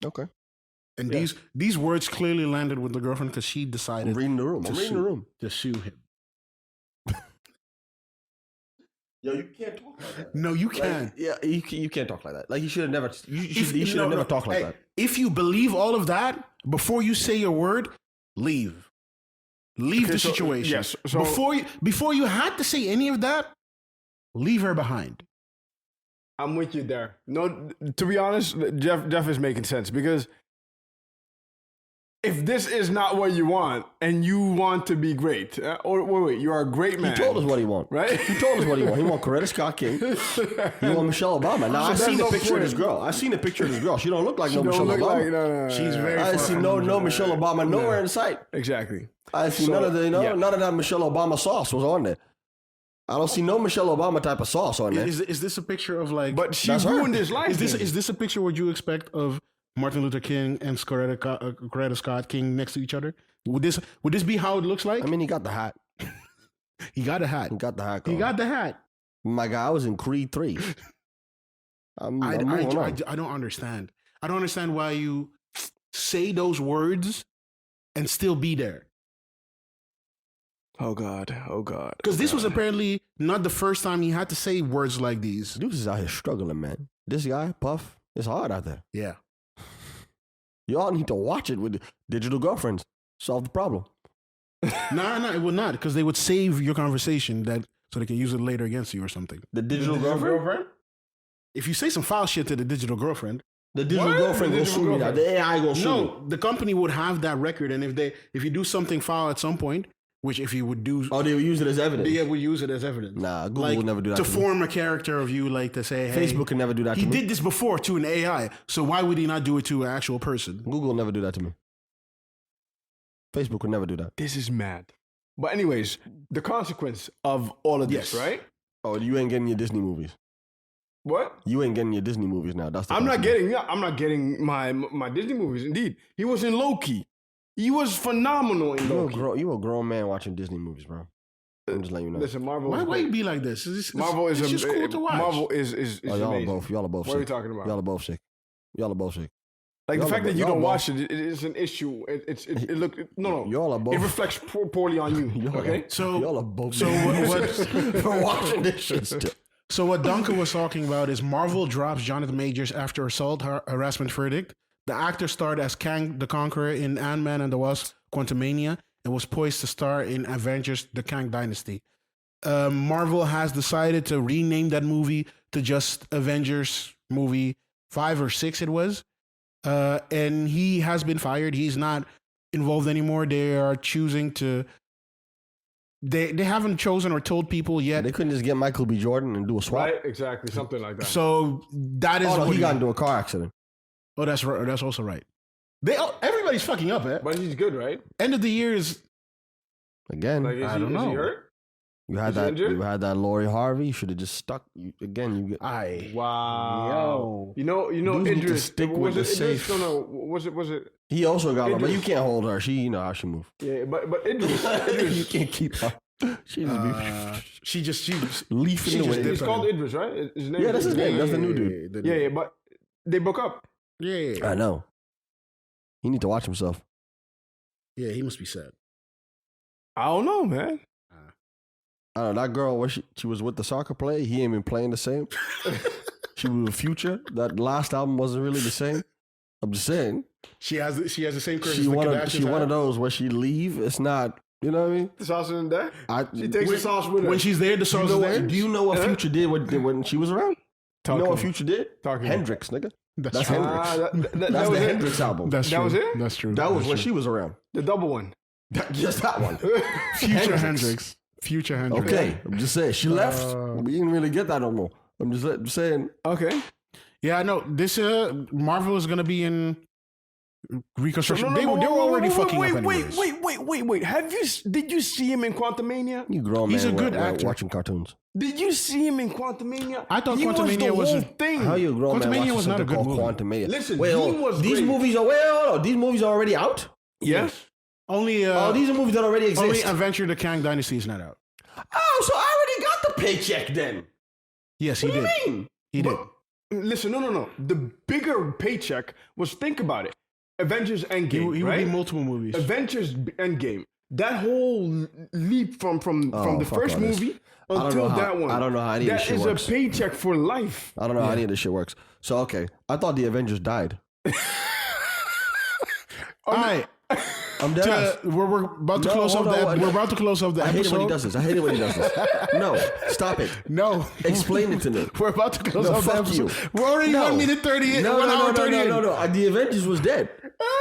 Okay.
And these words clearly landed with the girlfriend because she decided.
I'm reading the room.
To sue him.
Yo, you can't talk like that.
No, you can't.
You can't talk like that. Like, you should have never. You should have never talked like that.
If you believe all of that before you say your word, leave. Leave the situation.
Yes. So
before you had to say any of that, leave her behind.
I'm with you there. No, to be honest, Jeff is making sense because if this is not what you want and you want to be great, wait, you are a great man.
He told us what he wants,
right?
He told us what he wants. He want Coretta Scott King. He want Michelle Obama. Now, I've seen a picture of this girl. I've seen a picture of this girl. She don't look like no Michelle Obama.
No.
She's very.
I see no Michelle Obama nowhere in sight.
Exactly.
I see none of that Michelle Obama sauce was on there. I don't see no Michelle Obama type of sauce on there.
Is this a picture of like?
But she ruined his life.
Is this a picture what you expect of Martin Luther King and Coretta Scott King next to each other? Would this be how it looks like?
I mean, he got the hat.
He got a hat.
He got the hat.
He got the hat.
My guy, I was in Creed 3.
I don't understand. I don't understand why you say those words and still be there.
Oh God.
Because this was apparently not the first time he had to say words like these.
Dude is out here struggling, man. This guy, Puff, it's hard out there.
Yeah.
Y'all need to watch it with digital girlfriends. Solve the problem.
No, it would not, because they would save your conversation so they can use it later against you or something.
The digital girlfriend?
If you say some foul shit to the digital girlfriend,
the digital girlfriend will sue me now. The AI will sue me.
No, the company would have that record, and if you do something foul at some point, which if you would do...
Oh, they would use it as evidence?
They would use it as evidence.
Nah, Google would never do that
to form a character of you, like to say, hey...
Facebook can never do that to me.
He did this before to an AI, so why would he not do it to an actual person?
Google will never do that to me. Facebook would never do that.
This is mad. But anyways, the consequence of all of this, right?
Oh, you ain't getting your Disney movies.
What?
You ain't getting your Disney movies now. That's the
I'm not getting my Disney movies. Indeed, he was in Loki. He was phenomenal in Loki.
You a grown man watching Disney movies, bro. I'm just letting you know.
Listen, Marvel.
Why you be like this?
Marvel is
just cool to watch.
Marvel is
y'all
amazing.
Y'all are both sick.
What are we talking about?
Y'all are both sick.
Like the fact that you don't watch it is an issue.
Y'all are both.
It reflects poorly on you. Okay,
y'all are both.
So what
for watching this shit.
So what Duncan was talking about is Marvel drops Jonathan Majors after assault harassment verdict. The actor starred as Kang the Conqueror in Ant-Man and the Wasp: Quantumania and was poised to star in Avengers: The Kang Dynasty. Marvel has decided to rename that movie to just Avengers movie 5 or 6 it was. And he has been fired. He's not involved anymore. They are choosing to... They haven't chosen or told people yet.
They couldn't just get Michael B. Jordan and do a swap.
Right, exactly, something like that.
So that is...
he got into a car accident.
Oh, that's right. That's also right. Everybody's fucking up, eh?
But he's good, right?
End of the year is...
Again,
I don't know.
Is he hurt?
You had that Lori Harvey. You should have just stuck.
Wow. You know. Idris.
Stick with the safe.
No. Was it?
He also got her, but you can't hold her. You know how she moves.
Yeah, but Idris.
You can't keep her. She just leafing the way.
He's called Idris, right? His name.
Yeah, that's his name. That's the new dude.
Yeah, but they broke up.
Yeah.
I know. He need to watch himself.
Yeah, he must be sad.
I don't know, man.
I don't know, that girl, where she was with the soccer player, he ain't been playing the same. She was with Future. That last album wasn't really the same. I'm just saying.
She has the same career.
She one of those where she leave. It's not, you know what I mean?
The sauce isn't there? She takes the sauce with her.
When she's there, the sauce is there?
Do you know what Future did when she was around? You know what Future did? Hendrix, nigga. That's Hendrix. That's the Hendrix album.
That was
it?
That's true.
That was when she was around.
The double one.
Just that one.
Future Hendrix. Future Hendrix.
Okay, I'm just saying. She left. We didn't really get that no more. I'm just saying.
Okay.
Yeah, I know. This Marvel is gonna be in reconstruction. They were already fucking up anyways.
Wait. Did you see him in Quantumania?
You grown man.
He's a good actor.
Watching cartoons.
Did you see him in Quantumania?
I thought Quantumania was
the whole thing.
How you a grown man?
Quantumania was not a good movie.
Quantumania.
Listen,
these movies are already out.
Yes.
Only
these are movies that already exist.
Only Adventure the Kang Dynasty is not out.
Oh, so I already got the paycheck then.
Yes, he did.
What do you mean?
He did.
Listen, no. The bigger paycheck was, think about it, Avengers Endgame,
He
right?
would be multiple movies.
Avengers Endgame. That whole leap from the first movie until that one.
I don't know how any of this shit works.
That is a paycheck for life.
I don't know how any of this shit works. So, okay. I thought the Avengers died.
All right.
I'm dead.
We're about to close off the We're about to close off the episode.
I hate it when he does this. No, stop it.
No.
Explain it to me.
We're about to close off the episode.
You.
We're already 1 minute 38.
No. The Avengers was dead.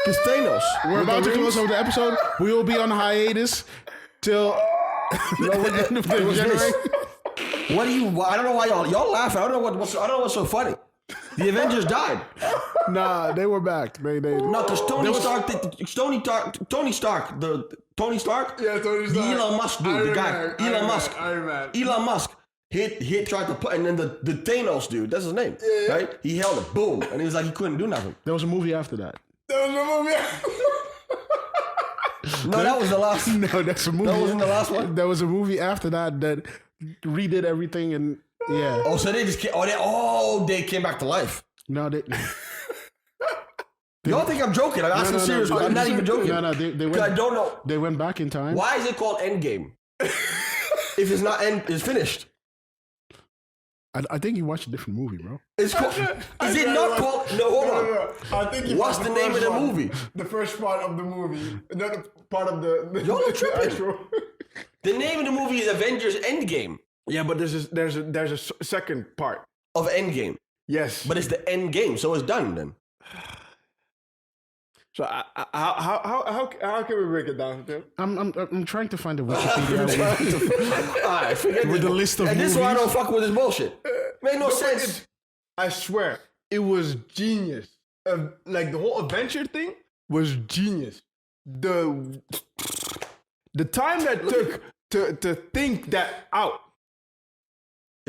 Because Thanos.
We're about to close off the episode. We will be on hiatus till the end of January.
What do you? I don't know why y'all laughing. I don't know what's so funny. The Avengers died.
Nah, they were back. They
no, because Tony Stark.
Yeah, Tony Stark.
The Elon Musk dude, the guy.
Elon Musk
Tried to play, and then the Thanos dude. That's his name, right? He held it, boom, and he was like he couldn't do nothing.
There was a movie after that.
No, that was the last.
No, that's a movie.
That wasn't the last one.
There was a movie after that redid everything and. Yeah.
Oh, so they just came. They came back to life.
No, they.
Y'all think I'm joking? I'm asking seriously. I'm not even joking.
No, they went.
I don't know.
They went back in time.
Why is it called Endgame? If it's not it's finished.
I think you watched a different movie, bro.
It's called. Is it not called? No, hold on.
I think
what's the name of the movie?
The first part of the movie. Another part of the.
Y'all are tripping. The name of the movie is Avengers Endgame.
Yeah, but there's a second part
of Endgame.
Yes,
but it's the end game, so it's done then.
So how can we break it down, Tim?
I'm trying to find a Wikipedia
Alright, forget
with the list of
and
movies.
This is why I don't fuck with this bullshit. Made no sense.
I swear, it was genius. Like the whole adventure thing was genius. The time that took to think that out.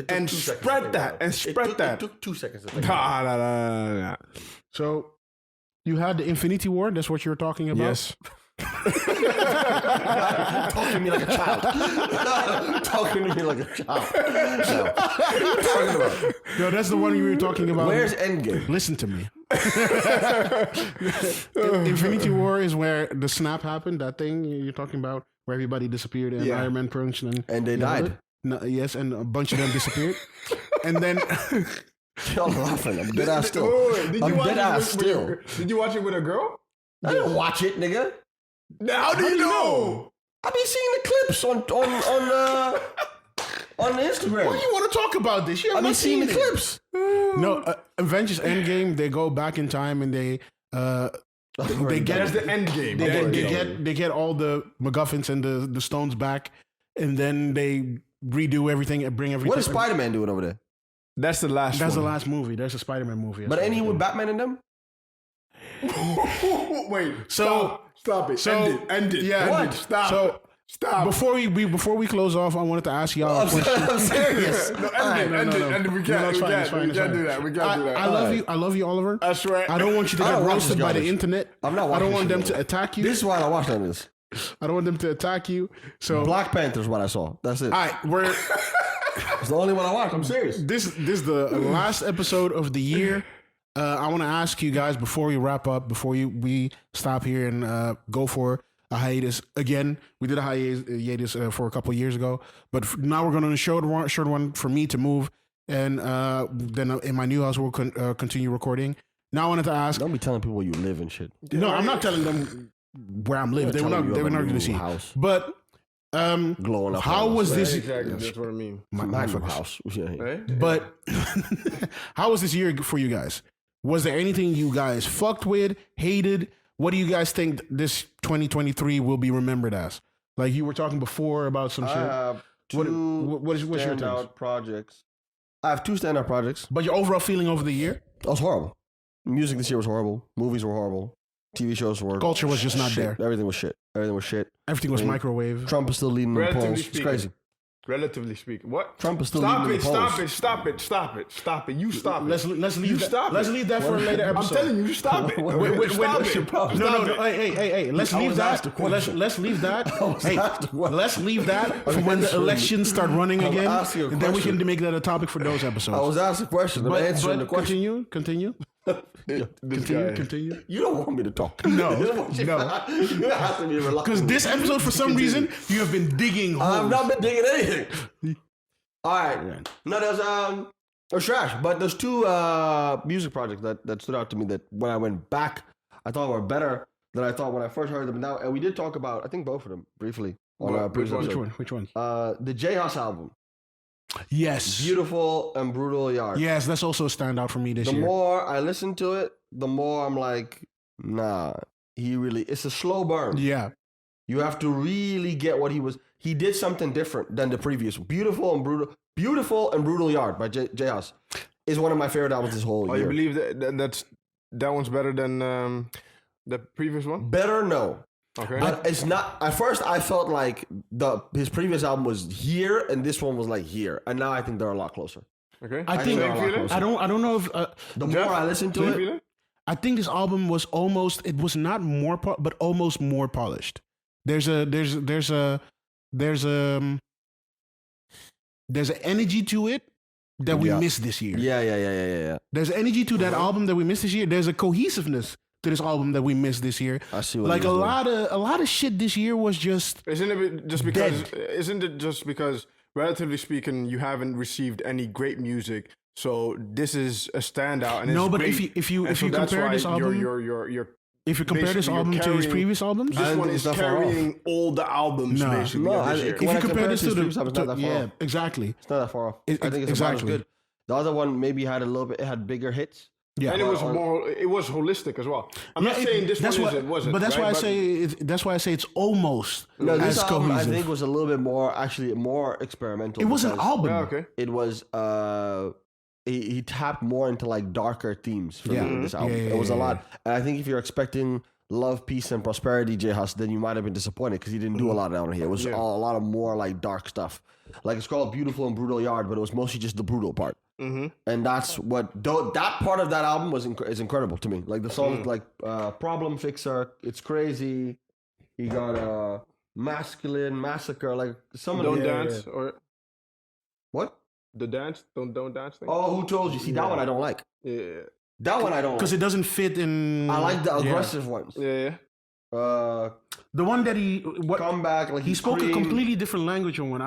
And spread that.
It took 2 seconds to think.
Nah.
So, you had the Infinity War. That's what you were talking about.
Yes.
Talking to me like a child.
No, that's the one you were talking about.
Where's Endgame?
Listen to me. Infinity War is where the snap happened. That thing you're talking about, where everybody disappeared and Iron Man punched
and they died.
No, yes, and a bunch of them disappeared. And then
y'all laughing. I'm dead ass still.
I'm dead ass still. Did you watch it with a girl?
I didn't watch it, nigga.
How do you know?
I be seeing the clips on Instagram.
Why do you want to talk about this?
I be seeing the clips.
No, Avengers Endgame. They go back in time and they get
the end game.
They get all the MacGuffins and the stones back, and then they redo everything and bring everything.
What is Spider-Man doing over there?
That's the last.
That's the last movie. There's a Spider-Man movie.
But ain't he with Batman in them?
Wait. Stop it.
So
end it.
Yeah.
What? Stop.
Before we close off, I wanted to ask y'all a question.
I'm serious.
No, end it. We can't do that.
I love you, Oliver.
I swear.
I don't want you to get roasted by the internet.
I'm not.
I don't want them to attack you.
This is why I watched on this.
I don't want them to attack you. So
Black Panther's what I saw. That's it.
All right,
it's the only one I watched. I'm serious.
This is the last episode of the year. I want to ask you guys before we wrap up, before we stop here and go for a hiatus again. We did a hiatus for a couple of years ago, but now we're going on a short one for me to move, and then in my new house we'll continue recording. Now I wanted to ask.
Don't be telling people where you live and shit.
No, I'm not telling them where I'm living. They were not going to see.
House.
But
glowing up.
How was this?
Exactly, that's what I mean.
My house.
Right?
But how was this year for you guys? Was there anything you guys fucked with, hated? What do you guys think this 2023 will be remembered as? Like you were talking before about some shit. What's your
standout projects? I have 2 standout projects.
But your overall feeling over the year?
That was horrible. Music this year was horrible. Movies were horrible. TV shows were...
Culture was just not
shit.
there.
Everything was shit.
Everything was microwave.
Trump is still leading the polls. It's crazy.
Relatively speaking, what?
Trump is still leading the polls.
Stop it! You stop it.
Let's leave that. Let's leave that for a later episode.
I'm telling you, stop it.
Hey. Let's leave that. Let's leave that. Hey, let's leave that for when the elections start running again. And then we can make that a topic for those episodes.
I was asked a question. I'm answering the question.
Continue. Continue.
You don't want me to talk.
No.
You have to be reluctant.
Because this episode, for some reason, you have been digging holes.
I've not been digging anything. All right. No, there's trash, but there's 2 music projects that stood out to me that when I went back, I thought were better than I thought when I first heard them. Now, and we did talk about, I think, both of them briefly on our previous episode.
Which one?
The J-Hus album.
Yes.
Beautiful and Brutal Yard.
Yes, that's also a standout for me this year.
The more I listen to it, the more I'm like, nah, it's a slow burn.
Yeah.
You have to really get what he did something different than the previous. Beautiful and Brutal Yard by J-Hus is one of my favorite albums this whole year.
You believe that one's better than the previous one?
Better, no.
Okay.
But it's not. At first, I felt like his previous album was here, and this one was like here, and now I think they're a lot closer.
Okay.
I think
they're a lot closer.
I don't know if
the more I listen to it,
I think this album was almost. It was not more, but almost more polished. There's an energy to it that we missed this year.
Yeah.
There's energy to that album that we missed this year. There's a cohesiveness to this album that we missed this year.
I see what
like a lot of shit this year was just
Isn't it just because relatively speaking you haven't received any great music, so this is a standout and
no,
it's
but
great,
if you compare this album if you compare this album to his previous albums,
this one is carrying all the albums basically.
If you compare this to
the
exactly.
It's not that far off. I think it's about as good. The other one maybe had it had bigger hits.
Yeah, and it was holistic as well. I'm not saying this one wasn't.
But that's why I say it's almost
this
as
album,
cohesive.
I think was a little bit more experimental.
It was an album.
Yeah, okay.
It was he tapped more into like darker themes for me in this album. It was a lot. And I think if you're expecting love, peace, and prosperity, J-Hus, then you might have been disappointed because he didn't do a lot down here. It was a lot of more like dark stuff. Like it's called Beautiful and Brutal Yard, but it was mostly just the brutal part.
Mm-hmm.
And that's what that part of that album is incredible to me. Like the songs like Problem Fixer, It's Crazy. You got Masculine Massacre, like some of
Don't Dance or
what?
The dance, don't dance thing.
Oh, Who Told You? See, that one I don't like.
Yeah,
that one I don't
because it doesn't fit in.
I like the aggressive ones.
Yeah.
The one that
Come Back, like
he spoke a completely different language on one.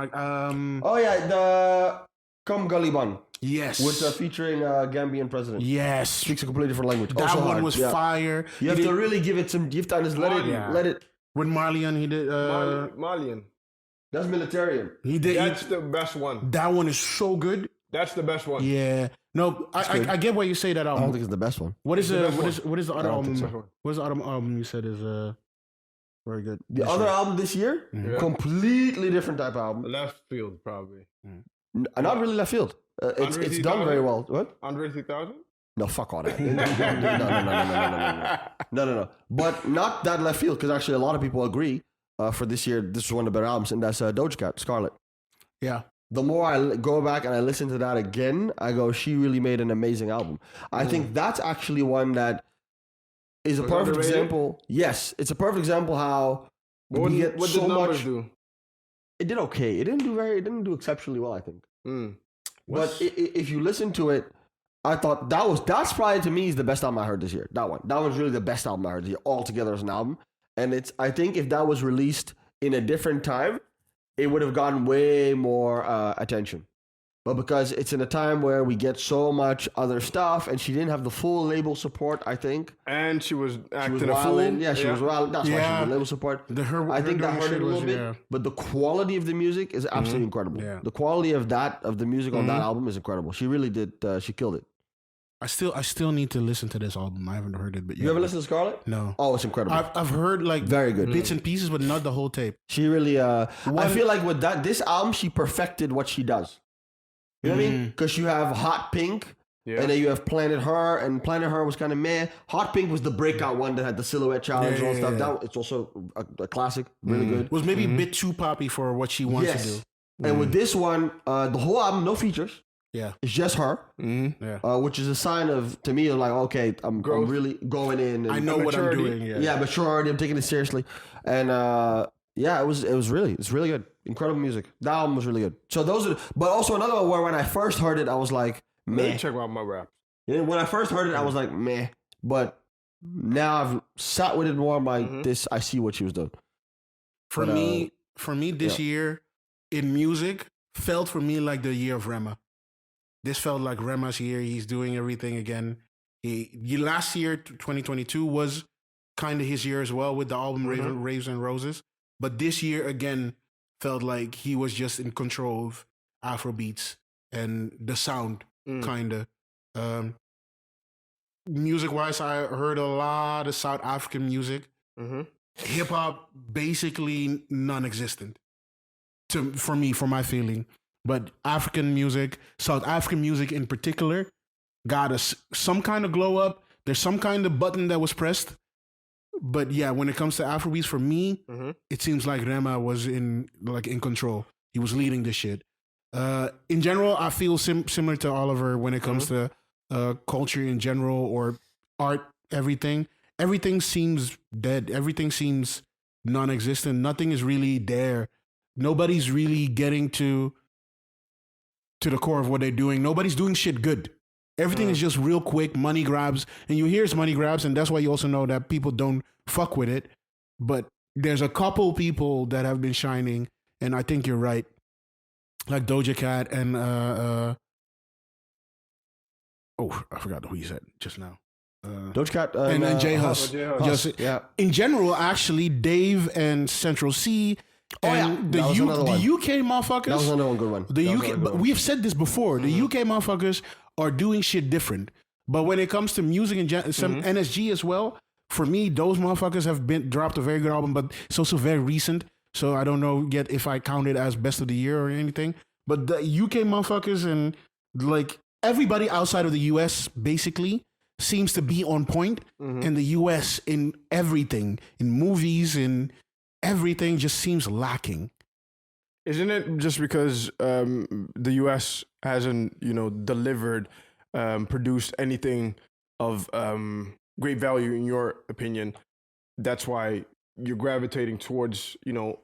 The Come Gully Bun.
Yes.
With featuring Gambian president.
Yes.
Speaks a completely different language.
That
also
one
hard.
was fire.
You have to really give it some. You have to just let it.
With Marlian, he did.
Marlian.
That's Militarian.
He did.
That's the best one.
That one is so good.
That's the best one.
Yeah. No, I get why you say that album.
I don't think it's the best one.
What is the other album?
So.
What is the other album you said is very good?
The other album this year, completely different type of album.
Left field, probably.
Not really left field. It's done very well. What?
Andre 3000?
No, fuck all that. No. But not that left field, because actually a lot of people agree for this year, this is one of the better albums, and that's Doja Cat, Scarlet.
Yeah.
The more I go back and I listen to that again, I go, she really made an amazing album. I think that's actually one that is a perfect example. Yes, it's a perfect example how
what did the numbers do?
It did okay. It didn't do exceptionally well, I think. But if you listen to it, I thought that's probably to me is the best album I heard this year. That one's really the best album I heard this year altogether as an album. And I think if that was released in a different time, it would have gotten way more attention. But because it's in a time where we get so much other stuff, and she didn't have the full label support, I think.
And she was acting a fool.
Yeah, she was wild. That's why she had label support. I think that hurt it a little bit. Yeah. But the quality of the music is absolutely incredible. Yeah. The quality of the music on that album is incredible. She really did. She killed it.
I still need to listen to this album. I haven't heard it, but
you haven't listened to Scarlet?
No.
Oh, it's incredible.
I've heard like
very good
bits and pieces, but not the whole tape.
She really. I feel like with this album, she perfected what she does. You know what I mean? Because you have Hot Pink, and then you have Planet Her, and Planet Her was kind of meh. Hot Pink was the breakout one that had the silhouette challenge and all stuff. That it's also a classic, really good.
It was maybe a bit too poppy for what she wants to do.
And with this one, the whole album, no features.
Yeah,
it's just her. Which is a sign of, to me, of like, okay, I'm really going in. And
I know what I'm doing.
Yeah, maturity. I'm taking it seriously, and it's really good. Incredible music. That album was really good. So those are, but also another one where when I first heard it, I was like, meh.
Check out my rap.
Yeah, when I first heard it, I was like, meh. But now I've sat with it more. I'm like, this, I see what she was doing.
For me, this year in music felt for me like the year of Rema. This felt like Rema's year. He's doing everything again. Last year, 2022, was kind of his year as well with the album Raves and Roses. But this year, again, felt like he was just in control of Afrobeats and the sound, kind of. Music-wise, I heard a lot of South African music. Hip-hop, basically non-existent for me, for my feeling. But African music, South African music in particular, got some kind of glow up. There's some kind of button that was pressed. But yeah, when it comes to Afrobeats, for me, it seems like Rema was in control. He was leading this shit. In general, I feel similar to Oliver when it comes to culture in general or art, everything. Everything seems dead. Everything seems non-existent. Nothing is really there. Nobody's really getting to the core of what they're doing. Nobody's doing shit good. Everything is just real quick, money grabs. And you hear it's money grabs, and that's why you also know that people don't fuck with it. But there's a couple people that have been shining, and I think you're right. Like Doja Cat and, I forgot who you said just now.
Doja Cat
and J Hus. In general, actually, Dave and Central C. And the UK motherfuckers.
That was another good one.
The UK, but we have said this before. The UK motherfuckers are doing shit different. But when it comes to music and some NSG as well, for me, those motherfuckers have dropped a very good album, but it's also very recent. So I don't know yet if I count it as best of the year or anything. But the UK motherfuckers and like everybody outside of the US basically seems to be on point. And the US in everything, in movies, in everything just seems lacking.
Isn't it just because the U.S. hasn't, delivered, produced anything of great value in your opinion? That's why you're gravitating towards,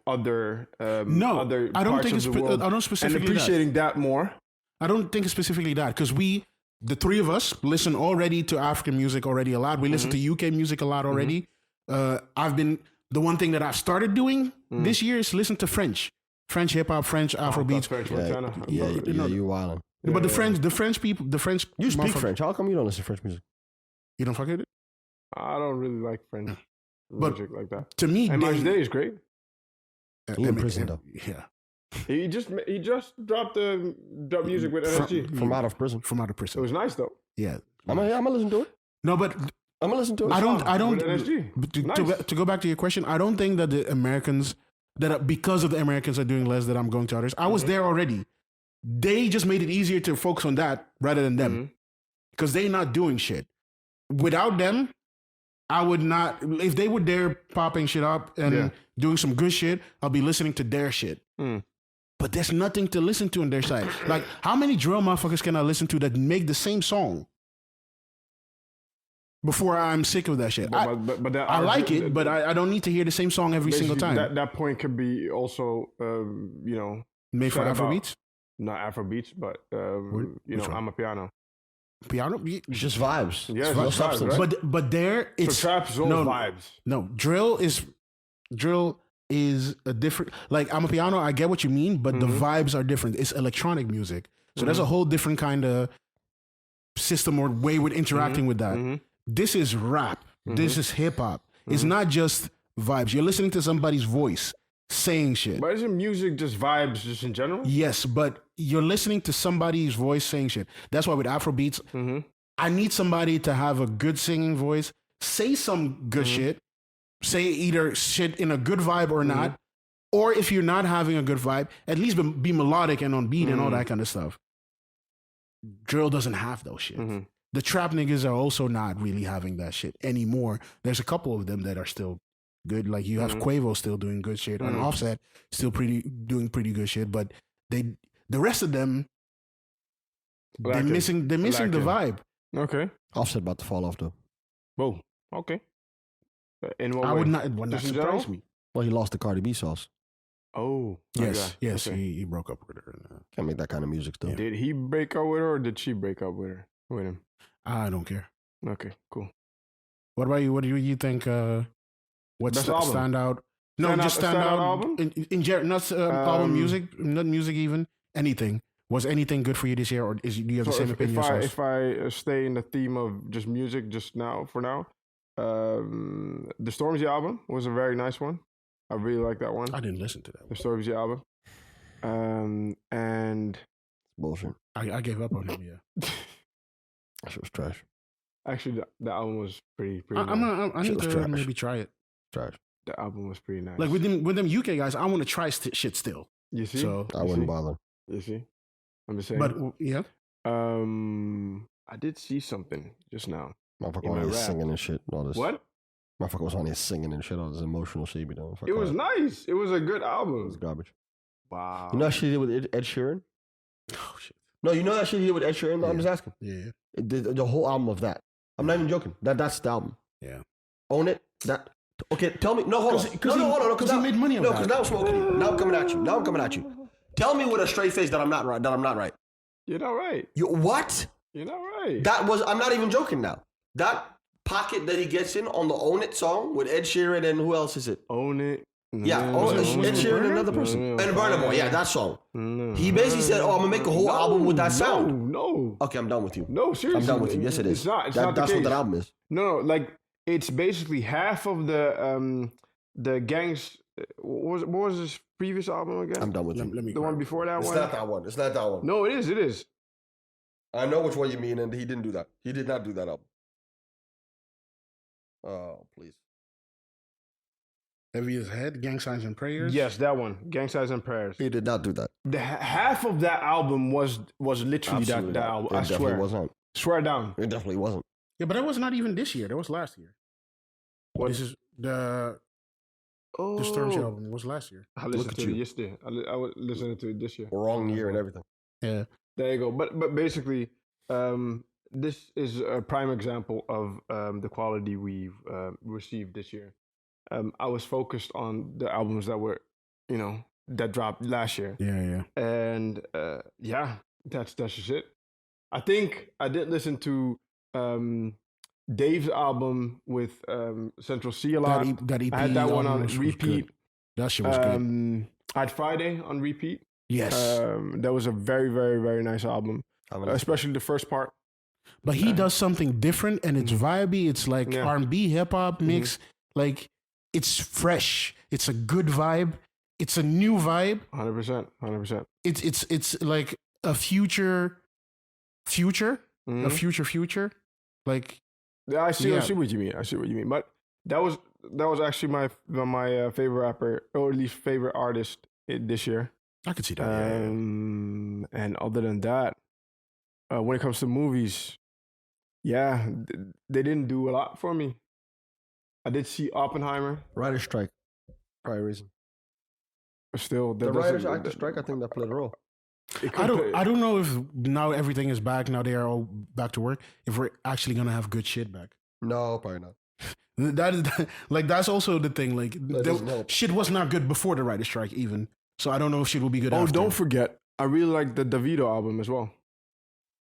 other other
I don't
parts
think
of the world
I don't specifically
and appreciating that more.
I don't think it's specifically that because the three of us, listen already to African music already a lot. We listen to UK music a lot already. The one thing that I've started doing this year is listen to French hip hop, French Afrobeats.
You wildin'.
But the French people,
you speak French. How come you don't listen to French music?
You don't fuck with it?
I don't really like French music like that.
To me,
Minaj Day is great.
He's in prison though.
Yeah.
He just dropped music with NSG
from out of prison.
It was nice though.
Yeah,
I'm gonna listen to it.
No, but
I'm gonna listen to it.
I don't. To go back to your question, I don't think that the Americans because of the Americans are doing less that I'm going to others. I was there already. They just made it easier to focus on that rather than them because they're not doing shit. Without them, I would not. If they were there popping shit up and doing some good shit, I'll be listening to their shit. But there's nothing to listen to on their side. Like, how many drill motherfuckers can I listen to that make the same song before I'm sick of that shit? I like it, but I don't need to hear the same song every single time.
That point could be also,
made for Afrobeats?
Not Afrobeats, but, I'm a piano.
Piano?
It's just vibes.
Yeah, it's no substance.
Right? But there it's...
So trap's all vibes.
No, drill is drill is a different. Like I'm a piano, I get what you mean, but the vibes are different. It's electronic music, so there's a whole different kind of system or way with interacting with that. This is rap. This is hip hop. It's not just vibes. You're listening to somebody's voice saying shit.
But isn't music just vibes just in general?
Yes, but you're listening to somebody's voice saying shit. That's why with Afrobeats, I need somebody to have a good singing voice, say some good shit, say either shit in a good vibe or not, or if you're not having a good vibe, at least be melodic and on beat and all that kind of stuff. Drill doesn't have those shit. The trap niggas are also not really having that shit anymore. There's a couple of them that are still good. Like you have Quavo still doing good shit, and Offset still doing pretty good shit. But the rest of them, they're missing the vibe.
Okay.
Offset about to fall off though.
Whoa. Okay. In what
I
way?
would not. It would not surprise me.
Well, he lost the Cardi B sauce.
Oh.
Yes. Yes.
Okay.
He broke up with her.
Can't make that kind of music still.
Did he break up with her, or did she break up with him?
I don't care.
Okay. Cool.
What about you? What do you think? What's stand out? No, just stand out
album.
In general, not album music, not music even. Anything. Was anything good for you this year, or do you have the same opinion?
If I stay in the theme of just music, just now for now, the Stormzy album was a very nice one. I really like that one.
I didn't listen to that.
The Stormzy album, and
bullshit.
I gave up on him. Yeah,
that shit was trash.
Actually, the album was pretty.
I need to maybe try it.
Trash.
The album was pretty nice.
Like with them UK guys, I want to try shit still.
You see,
so
I wouldn't bother.
You see, I'm just saying.
But yeah,
I did see something just now.
Motherfucker was on here singing and shit. All this.
What?
Motherfucker was on here singing and shit. All this emotional shit.
It was nice. It was a good album.
It was garbage.
Wow.
You know that shit he did with Ed Sheeran?
Oh shit.
No, you know that shit he did with Ed Sheeran? No, I'm just asking.
Yeah.
The whole album of that. I'm not even joking. That's the album.
Yeah.
Own it. That. Okay, tell me. No, hold on. Hold on.
Because he made money on that.
No, because now I'm smoking you. Now I'm coming at you. Tell me with a straight face that I'm not right.
You're not right.
You what?
You're not right.
I'm not even joking now. That pocket that he gets in on the Own It song with Ed Sheeran and who else is it?
Own It.
Yeah, Ed Sheeran and another person. And Burna Boy, yeah, that song. He basically said, I'm going to make a whole album with that sound.
No.
Okay, I'm done with you.
No, seriously.
I'm done with you. Yes, it is.
It's not the
that's
case.
what that album is.
No, like, it's basically half of the gangs. What was his previous album again?
I'm done with you.
The one before that one?
It's not that one.
No, it is.
I know which one you mean, and he didn't do that. He did not do that album. Oh, please.
Heavy's Head, Gang Signs and Prayers?
Yes, that one. Gang Signs and Prayers.
He did not do that.
The half of that album was literally that album. I swear.
It wasn't.
Swear down.
It definitely wasn't.
Yeah, but that was not even this year. That was last year.
What?
This is the Stormzy album. It was last year.
I listened to it yesterday. I was listening to it this year.
Wrong year and everything.
Yeah.
There you go. But basically, this is a prime example of the quality we've received this year. I was focused on the albums that were, that dropped last year.
Yeah.
And that's just it. I think I did listen to Dave's album with Central C a lot.
That EP
I had that one on repeat.
That shit was good.
I had Friday on repeat.
Yes.
That was a very, very, very nice album, especially the first part.
But he does something different, and it's vibey. It's like R&B, hip hop mix. Like it's fresh. It's a good vibe. It's a new vibe.
100%.
It's like a future. A future. Like
yeah, I see what you mean. But that was actually my favorite rapper, or at least favorite artist this year.
I could see that.
And other than that, when it comes to movies, they didn't do a lot for me. I did see Oppenheimer.
Writer's strike, probably reason.
But still,
the writer's actor strike, I think that played a role.
I don't know if now everything is back. Now they are all back to work. If we're actually gonna have good shit back.
No, probably not.
That's also the thing. Like shit was not good before the writer's strike, even. So I don't know if shit will be good.
Oh,
after.
Don't forget, I really like the Davido album as well.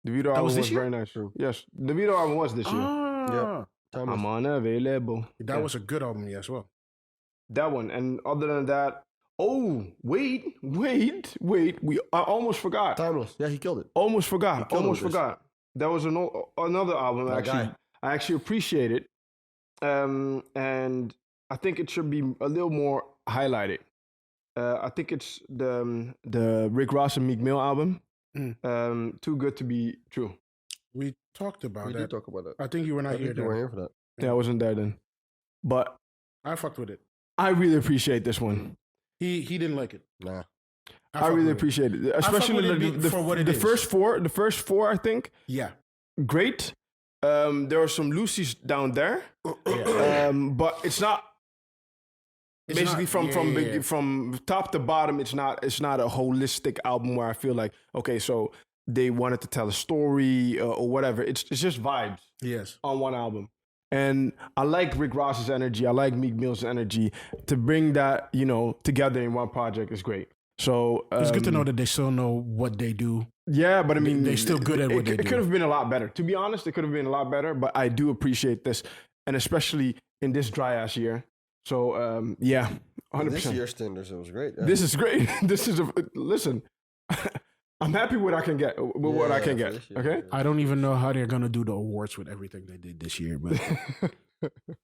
Davido album was very nice. Yes, Davido album was this year.
Yeah,
I'm unavailable.
That was a good album, as well.
That one. And other than that, oh, wait. I almost forgot.
Timeless. Yeah, he killed it.
Almost forgot. That was another album I actually appreciate it. And I think it should be a little more highlighted. I think it's the Rick Ross and Meek Mill album. Too Good to Be True.
We talked about that.
We did talk about that.
I think you were not here.
You weren't here for that.
Yeah, I wasn't there then. But
I fucked with it.
I really appreciate this one.
He didn't like it.
Nah.
I really appreciate it. Especially the first four, I think.
Yeah.
Great. There are some Lucy's down there. But it's not basically from top to bottom, it's not a holistic album where I feel like, okay, so they wanted to tell a story or whatever. It's just vibes.
Yes.
On one album. And I like Rick Ross's energy. I like Meek Mill's energy. To bring that, together in one project is great. So
it's good to know that they still know what they do.
Yeah, but I mean,
they're still good at what they do.
It could have been a lot better. To be honest, it could have been a lot better. But I do appreciate this, and especially in this dry ass year. So yeah, 100%.
This year's standards, it was great. Yeah.
This is great. Listen. I'm happy with what I can get. What I can get. Okay.
I don't even know how they're gonna do the awards with everything they did this year, but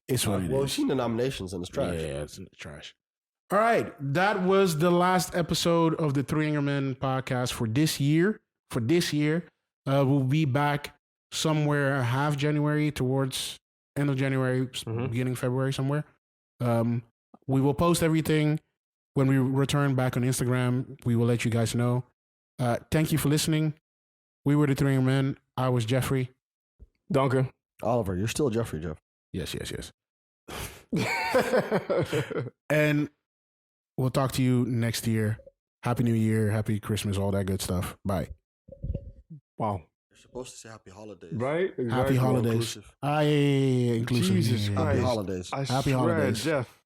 it's what it is.
Well, we've seen the nominations and it's trash.
Yeah, it's in the trash. All right, that was the last episode of the Three Angry Men podcast for this year. We'll be back somewhere half January towards end of January, beginning February somewhere. We will post everything when we return back on Instagram. We will let you guys know. Thank you for listening. We were the Three Angry Men. I was Jeffrey.
Duncan.
Oliver, you're still Jeffrey, Jeff.
Yes. And we'll talk to you next year. Happy New Year, Happy Christmas, all that good stuff. Bye.
Wow.
You're supposed to say Happy Holidays.
Right? Exactly.
Happy Holidays. Inclusive.
Jesus Christ.
Happy Holidays.
Happy Holidays.
Jeff.